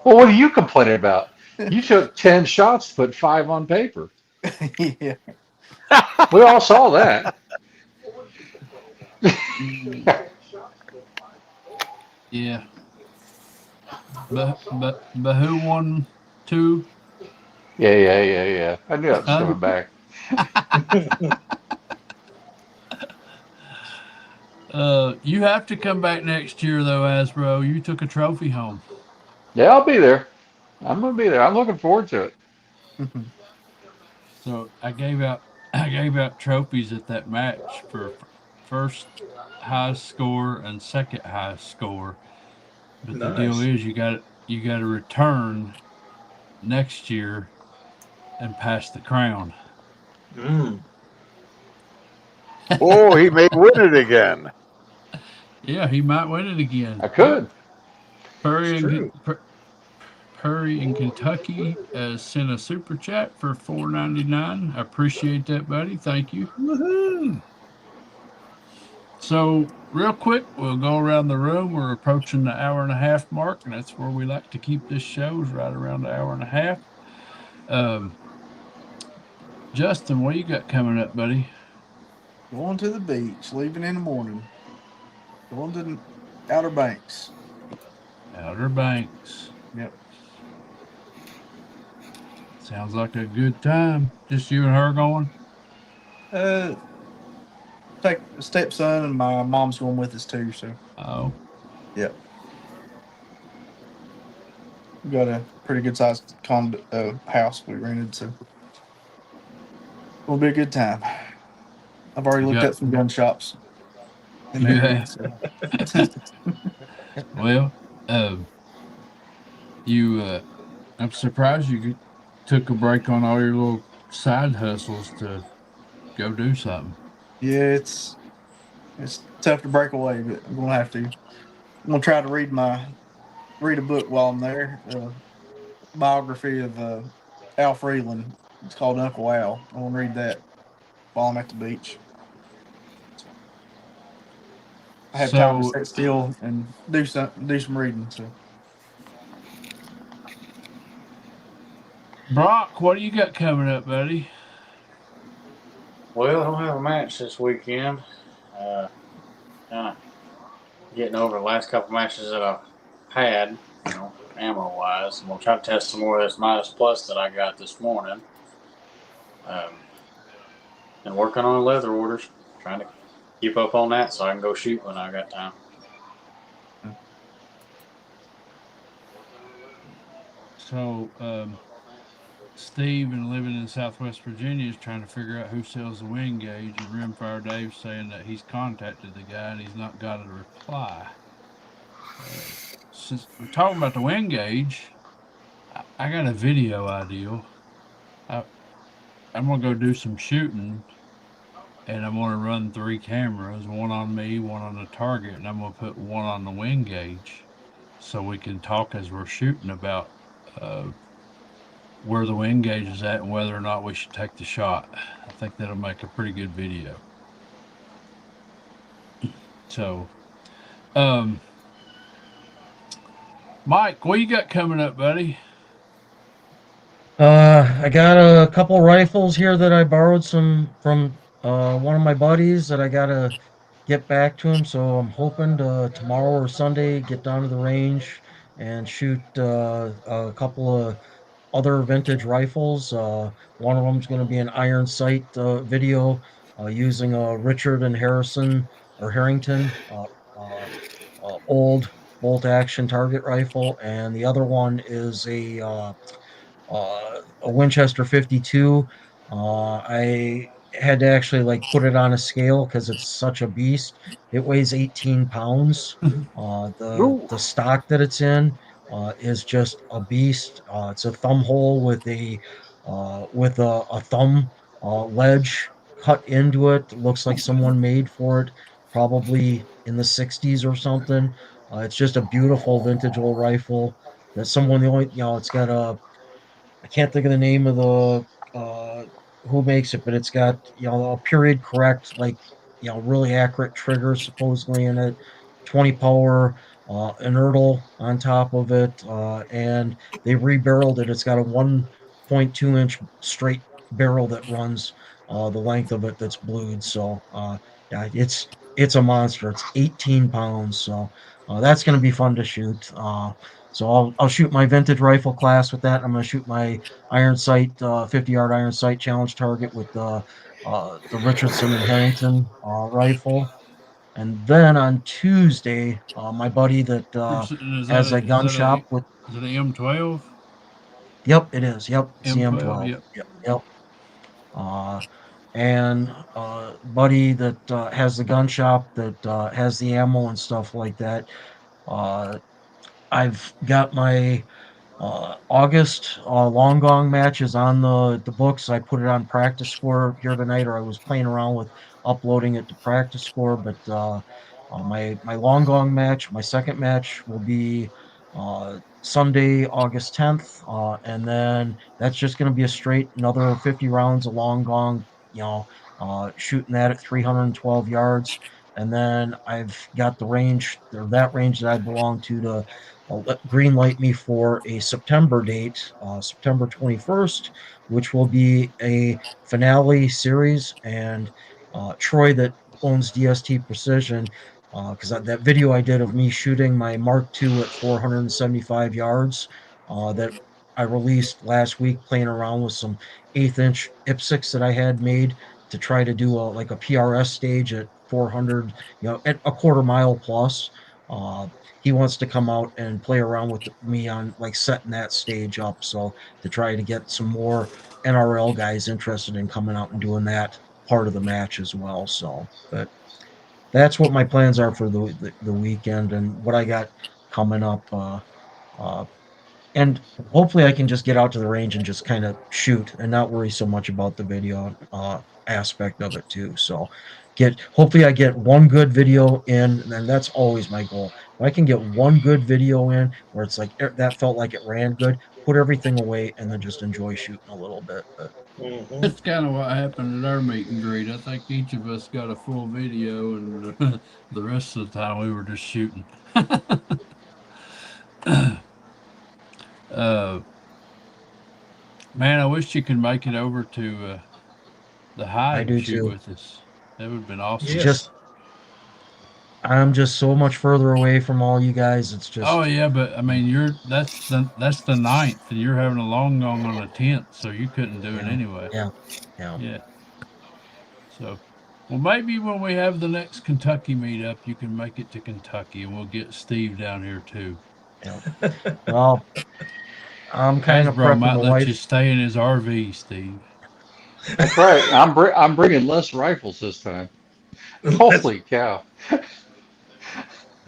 what are you complaining about? You took 10 shots to put 5 on paper. Yeah. We all saw that. Yeah. But who won 2? Yeah. I knew that was coming back. You have to come back next year though, Asbro. You took a trophy home. Yeah, I'll be there. I'm gonna be there. I'm looking forward to it. So I gave out trophies at that match for first highest score and second highest score. But the deal Nice. is you got to return next year and pass the crown. Mm, Oh, he may win it again. Yeah, he might win it again. I could. it's Perry true. Perry in Kentucky sent a super chat for $4.99. I appreciate that, buddy. Thank you. Woohoo! So, real quick, we'll go around the room. We're approaching the hour and a half mark, and that's where we like to keep this show, is right around the hour and a half. Um, Justin, what you got coming up, buddy? Going to the beach, leaving in the morning, going to the Outer Banks. Outer Banks. Yep. Sounds like a good time. Just you and her going? Uh, Take a stepson and my mom's going with us too. So Oh, yep, we got a pretty good sized house we rented, so it'll be a good time. I've already you looked got, at some gun shops in the area. yeah. So. Well, um, you, I'm surprised you took a break on all your little side hustles to go do something. Yeah, it's tough to break away, but I'm gonna have to. I'm gonna try to read a book while I'm there. Biography of Al Freeland. It's called Uncle Al. I want to read that while I'm at the beach. I have time to So, sit still and do some reading. So Brock, what do you got coming up, buddy? Well, I don't have a match this weekend. Kind of getting over the last couple matches that I've had, ammo wise. I'm gonna try to test some more of this Midas Plus that I got this morning. Um, and working on leather orders, trying to keep up on that so I can go shoot when I got time. So, Steve, and living in Southwest Virginia, is trying to figure out who sells the wind gauge, and Rimfire Dave's saying that he's contacted the guy and he's not got a reply. Since we're talking about the wind gauge, I got a video idea. I'm gonna go do some shooting, and I'm gonna run 3 cameras, one on me, one on the target, and I'm gonna put one on the wind gauge, so we can talk as we're shooting about where the wind gauge is at and whether or not we should take the shot. I think that'll make a pretty good video. So, Mike, what you got coming up, buddy? I got a couple rifles here that I borrowed some from one of my buddies that I gotta get back to him. So I'm hoping to tomorrow or Sunday get down to the range and shoot a couple of other vintage rifles. One of them is going to be an iron sight video using a Richard and Harrington old bolt action target rifle, and the other one is a Winchester 52. I had to actually like put it on a scale because it's such a beast. It weighs 18 pounds. Ooh. The stock that it's in is just a beast. It's a thumb hole with a thumb ledge cut into it. Looks like someone made for it, probably in the 60s or something. It's just a beautiful vintage old rifle that someone the only it's got a I can't think of the name of the who makes it, but it's got a period correct, like really accurate trigger supposedly in it, 20 power, inertal on top of it, and they rebarreled it. It's got a 1.2-inch straight barrel that runs the length of it that's blued. So yeah, it's a monster. It's 18 pounds. So that's going to be fun to shoot. So I'll shoot my vintage rifle class with that. I'm going to shoot my iron sight 50-yard iron sight challenge target with the Richardson and Harrington rifle, And then on Tuesday, my buddy that Is that has a a gun is that a shop with. is it a M12? Yep, it is. Yep, it's the M12. M12. Yep. Yep. Uh, and buddy that has the gun shop that has the ammo and stuff like that. Uh, I've got my August long gong match is on the books. I put it on practice score here tonight, or I was playing around with uploading it to practice score. But my long gong match, my second match, will be Sunday, August 10th, and then that's just going to be a straight another 50 rounds of long gong. You know, shooting that at 312 yards. And then I've got the range, or that range that I belong to green light me for a September date, September 21st, which will be a finale series. And Troy, that owns DST Precision, because that video I did of me shooting my Mark II at 475 yards, that I released last week, playing around with some 1/8 inch IPSCs that I had made to try to do like a PRS stage at 400, at a quarter mile plus. He wants to come out and play around with me on like setting that stage up. So to try to get some more NRL guys interested in coming out and doing that part of the match as well. So, but that's what my plans are for the weekend and what I got coming up. Uh, and hopefully I can just get out to the range and just kind of shoot and not worry so much about the video aspect of it too. So hopefully I get one good video in, and that's always my goal. If I can get one good video in where it's like that felt like it ran good, put everything away and then just enjoy shooting a little bit. But Hmm. That's kind of what happened at our meet and greet. I think each of us got a full video, and the rest of the time we were just shooting. uh, Man, I wish you could make it over to the I hide and do shoot too. with us. That would have been It's awesome. Yes. just I'm just so much further away from all you guys. It's Oh just yeah, but I mean, that's the ninth, and you're having a long gong on the 10th, so you couldn't do it yeah, anyway. yeah, yeah, Yeah. So, well, maybe when we have the next Kentucky meetup, you can make it to Kentucky, and we'll get Steve down here too. yeah. Well, I'm kind of Hasbro prepping might the let you wife. stay in his RV, Steve. That's right. I'm bringing less rifles this time. That's Holy cow!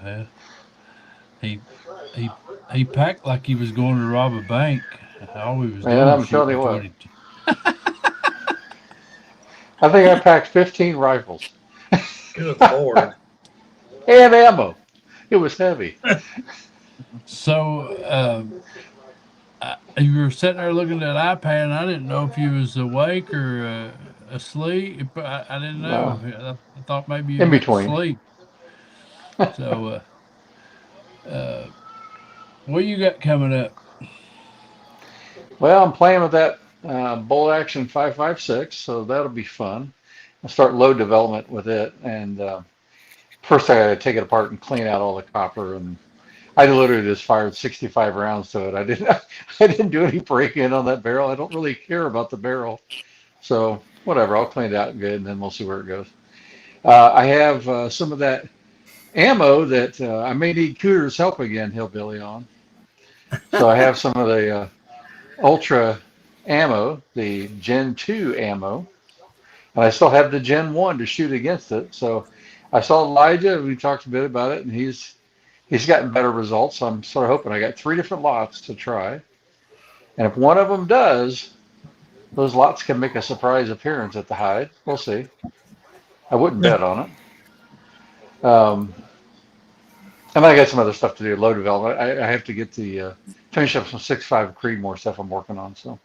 Yeah. He he he packed like he was going to rob a bank. All he was Man, doing was I'm telling shooting you what. 22. I think I packed 15 rifles good Lord. and ammo. It was heavy. So you were sitting there looking at that iPad, and I didn't know if you was awake or asleep. I didn't know. No, I thought maybe you in went to between. sleep. So uh, what you got coming up? Well, I'm playing with that bolt action 5.56, so that'll be fun. I'll start load development with it, and first I gotta take it apart and clean out all the copper. And I literally just fired 65 rounds to it. I didn't I didn't do any break-in on that barrel. I don't really care about the barrel, so whatever. I'll clean it out good, and then we'll see where it goes. I have some of that ammo that I may need Cooter's help again, Hillbilly on. So I have some of the Ultra ammo, the Gen 2 ammo, and I still have the Gen 1 to shoot against it. So I saw Elijah, we talked a bit about it, and he's gotten better results. So I'm sort of hoping I got 3 different lots to try. And if one of them does, those lots can make a surprise appearance at the hide. We'll see. I wouldn't bet on it. And I got some other stuff to do, low development. I have to get the finish up some 6.5 Creedmoor stuff I'm working on. So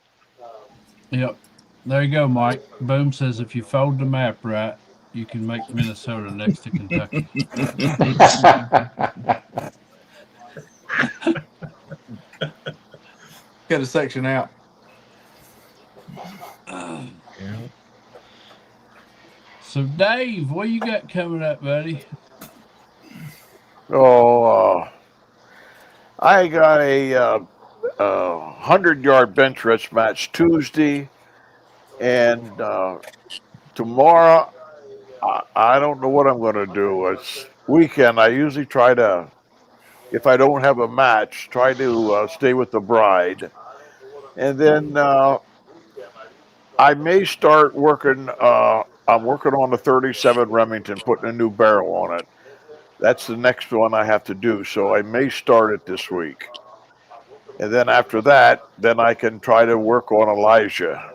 Yep. There you go, Mike. Boom says if you fold the map right, you can make Minnesota next to Kentucky. Got a section out. Yeah. So, Dave, what you got coming up, buddy? Oh, I got a 100-yard Benchrest match Tuesday, and tomorrow I don't know what I'm going to do. It's weekend. I usually try to, if I don't have a match, try to stay with the bride. And then I may start working. I'm working on the 37 Remington, putting a new barrel on it. That's the next one I have to do. So I may start it this week. And then after that, then I can try to work on Elijah,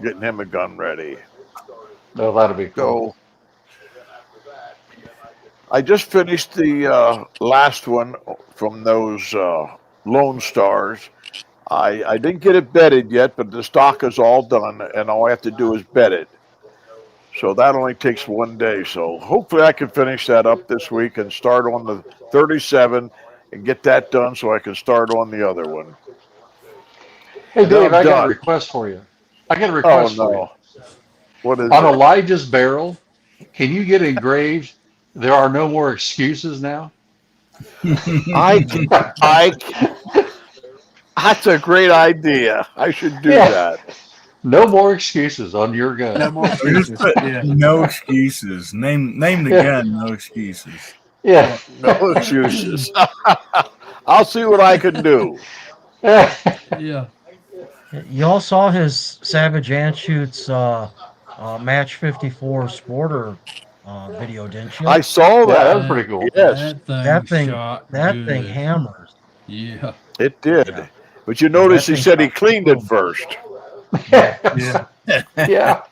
getting him a gun ready. No, that'll be cool. So I just finished the last one from those Lone Stars. I didn't get it bedded yet, but the stock is all done, and all I have to do is bed it. So that only takes one day. So hopefully I can finish that up this week and start on the 37 and get that done so I can start on the other one. Hey, And then Dave, I'm I got a done. request for you. I got a Oh request for you. no. What is On it? Elijah's barrel, can you get engraved, "There are no more excuses now"? I that's a great idea. I should do Yeah. that. No more excuses on your No gun. more excuses. Yeah. No excuses. Name the Yeah. gun. No excuses. Yeah. No excuses. I'll see what I can do. Yeah. You all saw his Savage Anschutz Match 54 Sporter video, didn't you? I saw Yeah, that was that. pretty cool. Yes, That thing, shot that thing good. hammers. Yeah. it did. Yeah. But you Yeah, notice that he thing said he shot cleaned it boom. first. Yeah. Yeah.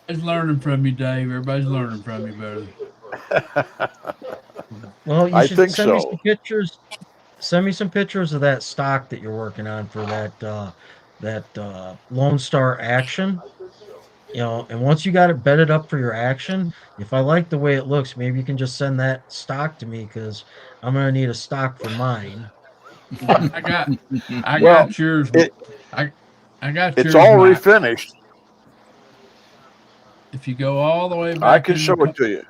Everybody's learning from you, Dave. Everybody's learning from you, brother. Well, you I should think send me some so. pictures. Send me some pictures of that stock that you're working on for that Lone Star Action. And once you got it bedded up for your action, if I like the way it looks, maybe you can just send that stock to me because I'm gonna need a stock for mine. I got Well, yours. it I got it's yours, all Mike. refinished. If you go all the way I back can in show the it to you.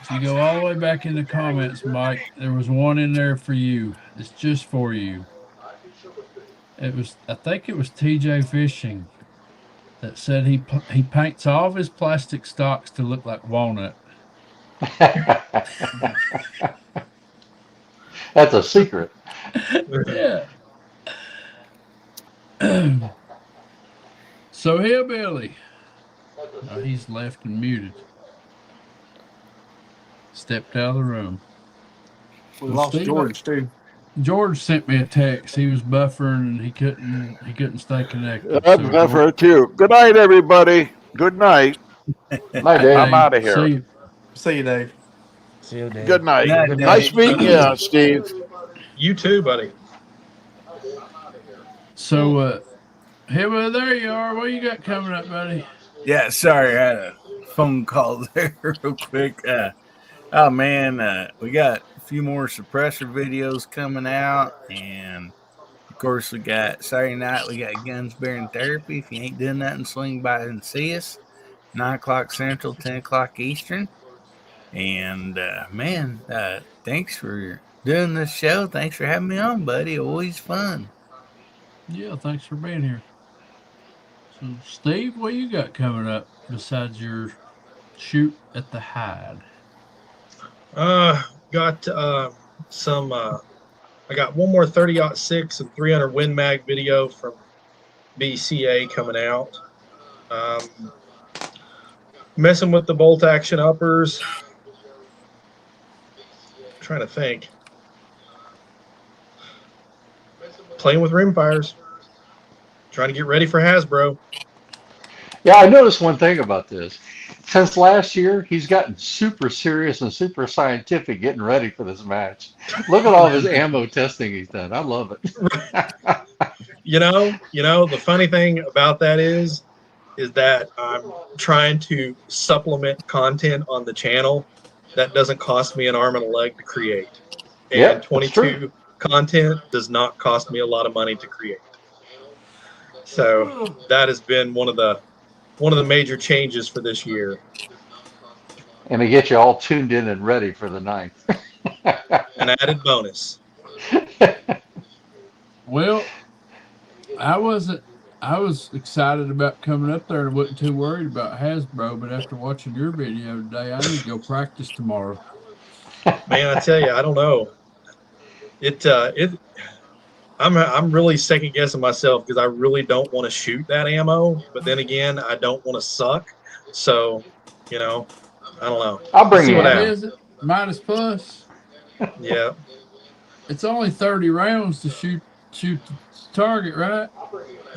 if you go all the way back in the comments, Mike, there was one in there for you. It's just for you. I think it was TJ Fishing that said he paints all of his plastic stocks to look like walnut. That's a secret. Yeah. So Hillbilly. Oh, he's left and muted. Stepped out of the room. We Well, lost Steve, George too. George sent me a text. He was buffering and he couldn't stay connected. That's So enough for George, it too. Good night, everybody. Good night. My I'm Dave. out of here. See you. See you, Dave. See you, Dave. Good night. Night, Good Nice night. meeting you, Steve. You too, buddy. So Hillbilly, there you are. What you got coming up, buddy? Yeah, sorry, I had a phone call there real quick. Oh man, we got a few more suppressor videos coming out, and of course we got Saturday night. We got Guns Bearing Therapy. If you ain't doing nothing, swing by and see us. 9 o'clock Central, 10 o'clock Eastern. And man, thanks for doing this show. Thanks for having me on, buddy. Always fun. Yeah, thanks for being here. So Steve, what you got coming up besides your shoot at the hide? Got some. I got one more 30-06 and 300 Win Mag video from BCA coming out. Messing with the bolt action uppers. Trying to think. Playing with rimfires. Trying to get ready for Hasbro. Yeah, I noticed one thing about this. Since last year, he's gotten super serious and super scientific getting ready for this match. Look at all of his ammo testing he's done. I love it. You know, the funny thing about that is that I'm trying to supplement content on the channel that doesn't cost me an arm and a leg to create. And Yep, that's 22 true. content does not cost me a lot of money to create. So that has been one of the major changes for this year. And to get you all tuned in and ready for the 9th. An added bonus. Well, I wasn't I was excited about coming up there and wasn't too worried about Hasbro, but after watching your video today, I need to go practice tomorrow. Man, I tell you, I don't know. It I'm really second guessing myself because I really don't want to shoot that ammo, but then again, I don't want to suck. So, you know, I don't know. I'll Let's bring see you what What ammo. happens. is it? Minus plus? Yeah. It's only 30 rounds to shoot the target, right?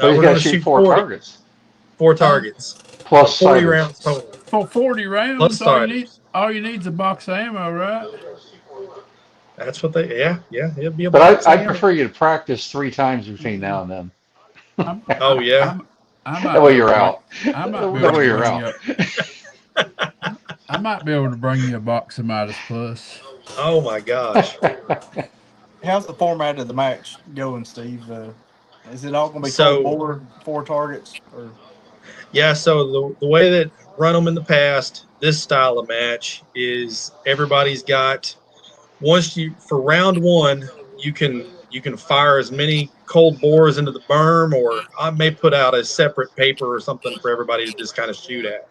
But he's We're got to going to shoot shoot 4 targets four Huh? targets. So plus 40 sighters. rounds total For 40 plus rounds, starters. all you need is a box of ammo, right? That's what they. Yeah. It'd be a But box I ammo. prefer you to practice 3 times between now and then. I'm, Oh I, yeah. I'm, I That might be way able to you're bring, out. I might be That able to way you're bring out. you, I might be able to bring you a box of Midas Plus. Oh my gosh. How's the format of the match going, Steve? Is it all going to be cold So bore, 4 targets, or yeah. So the way that run them in the past, this style of match is everybody's got once you for round one, you can fire as many cold bores into the berm, or I may put out a separate paper or something for everybody to just kind of shoot at.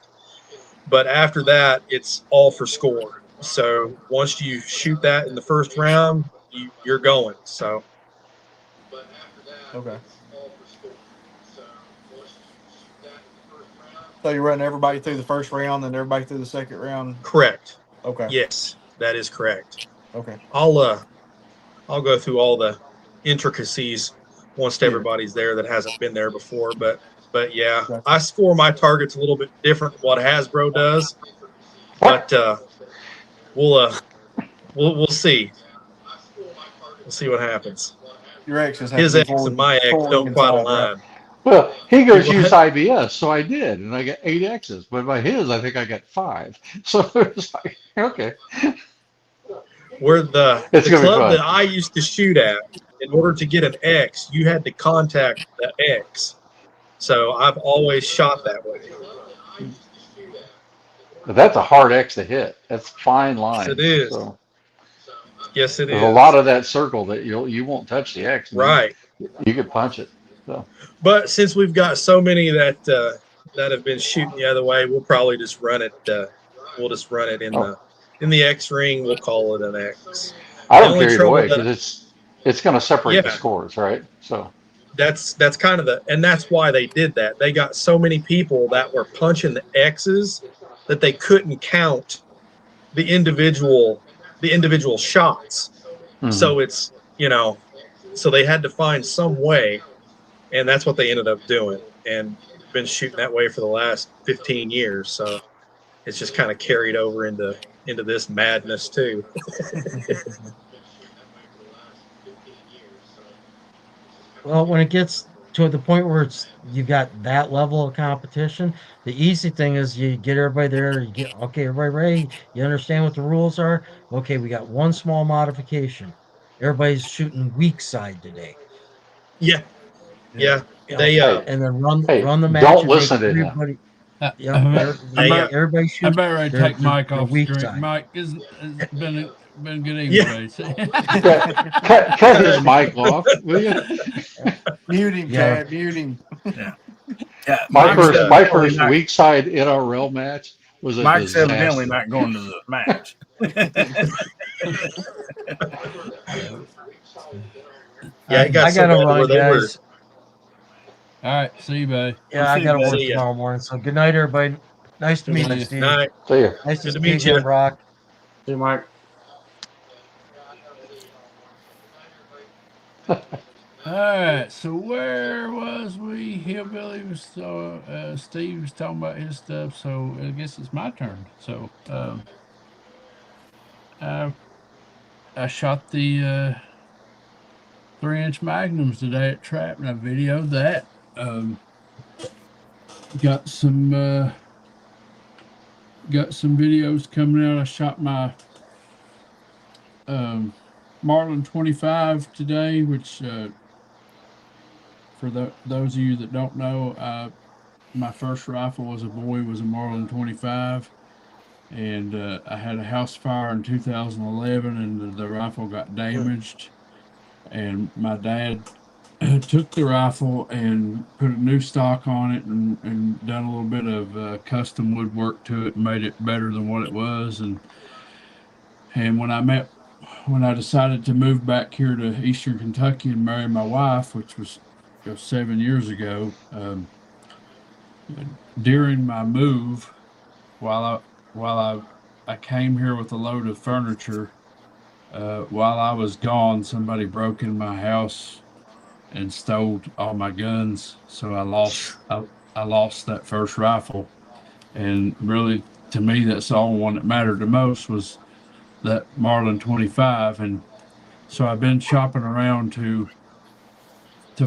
But after that, it's all for score. So once you shoot that in the first round, you're going. So okay? So you run everybody through the first round, and everybody through the second round. correct. Okay, Yes, that is correct. okay, I'll go through all the intricacies once yeah. everybody's there that hasn't been there before. But yeah, Gotcha. I score my targets a little bit different than what Hasbro does. What? But we'll uh we'll see. We'll see what happens. Your X's have to His be X and forward, my X forward don't quite inside, right? align. Well, he Do goes use what? IBS, so I did, and I got 8 X's. But by his, I think I got 5. So it was like, okay, Where it's the gonna be club that fun. I used to shoot at, in order to get an X, you had to contact the X. So I've always shot that way. But that's a hard X to hit. That's fine Yes, it lines. is. So Yes, it there's a lot is. of that circle that you won't touch the X, and Right. you could punch it. So But since we've got so many that have been shooting the other way, we'll probably just run it. We'll just run it oh, in the X ring. We'll call it an X. I The don't only care either trouble way that because it's going to separate the yeah, scores, right? So that's kind of and that's why they did that. They got so many people that were punching the X's that they couldn't count the individual shots. mhm. So it's so they had to find some way, and that's what they ended up doing. And been shooting that way for the last 15 years. So it's just kind of carried over into this madness too. Well, when it gets to the point where you got that level of competition, the easy thing is you get everybody there, you get okay, everybody ready, you understand what the rules are. Okay, we got one small modification. Everybody's shooting weak side today. Yeah, Yeah. yeah. You know, They Hey, and then hey, run the match don't and make listen to him. everybody yep, I'm they about, everybody I'm shoot about ready to take Mike their off weak screen. side. Mike, it's been a good evening, yeah. buddy. Cut his mic off, will you? Mute him, Yeah. Chad. Mute him. Yeah. Yeah. My Mike's first uh, my evidently first not. weak side NRL match was a Mike's evidently disaster. not going to the match. All Yeah, it right, got I so gotta bad where run, they were. guys. all right. See you, buddy. We'll Yeah, I see you, gotta work buddy. See ya. tomorrow morning. So good night, everybody. Nice to Good meet you, night. Steve. Night. See ya. Nice to Good to see you meet you. again, Brock. See, Mike. All right. So where was we? Hillbilly was Steve was talking about his stuff. So I guess it's my turn. So I I shot the 3-inch magnums today at Trap, and I videoed that. Um, got some videos coming out. I shot my um, Marlin 25 today, which for those of you that don't know, my first rifle was a Marlin 25, and I had a house fire in 2011, and the rifle got damaged, and my dad took the rifle and put a new stock on it and done a little bit of custom woodwork to it and made it better than what it was. And when I decided to move back here to Eastern Kentucky and marry my wife, which was 7 years ago, during my move, while I came here with a load of furniture, while I was gone, somebody broke in my house and stole all my guns. So I lost that first rifle, and really, to me, that's the only one that mattered the most was that Marlin 25. And so I've been shopping around to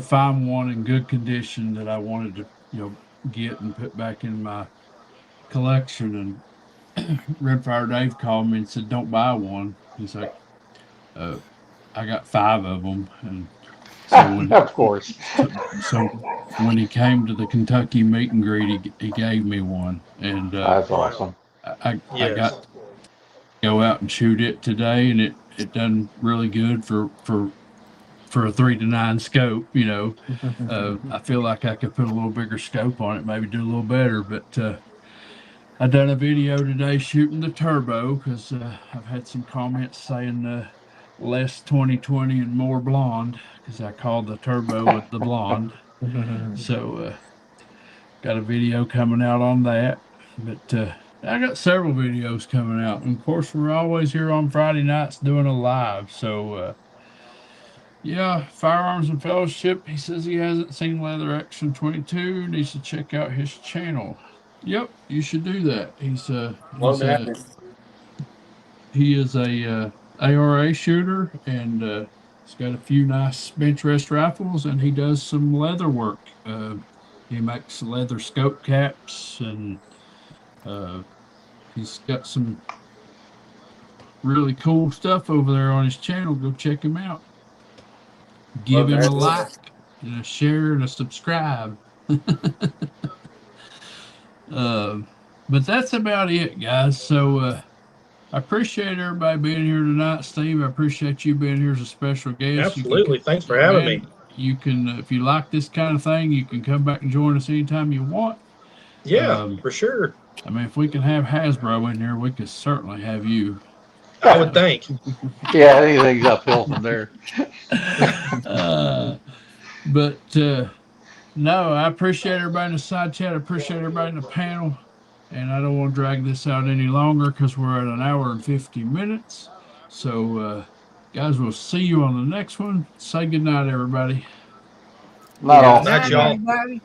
find one in good condition that I wanted to, get and put back in my collection. And Rimfire Dave called me and said, "Don't buy one." He's like, "I got 5 of them." And so Of course. so when he came to the Kentucky meet and greet, he gave me one, and That's awesome. I Yes. got to go out and shoot it today, and it done really good for a 3-9 scope. I feel like I could put a little bigger scope on it, maybe do a little better. But I done a video today shooting the turbo because I've had some comments saying less 2020 and more blonde, because I called the turbo with the blonde. So got a video coming out on that. But I got several videos coming out, and of course we're always here on Friday nights doing a live. So yeah, Firearms and Fellowship. He says he hasn't seen Leather Action 22. Needs to check out his channel. Yep, you should do that. He is a ARA shooter, and he's got a few nice Benchrest rifles, and he does some leather work. He makes leather scope caps, and he's got some really cool stuff over there on his channel. Go check him out. Give him a like and a share and a subscribe. But that's about it, guys. So I appreciate everybody being here tonight. Steve, I appreciate you being here as a special guest. Absolutely. Thanks for having me. You can, if you like this kind of thing, you can come back and join us anytime you want. Yeah, for sure. I mean, if we can have Hasbro in here, we could certainly have you. I would think. Yeah, anything's uphill from there. But no, I appreciate everybody in the side chat. I appreciate everybody in the panel. And I don't want to drag this out any longer because we're at 1 hour and 50 minutes. So, guys, we'll see you on the next one. Say good night, everybody. Not all. Night, y'all. Everybody.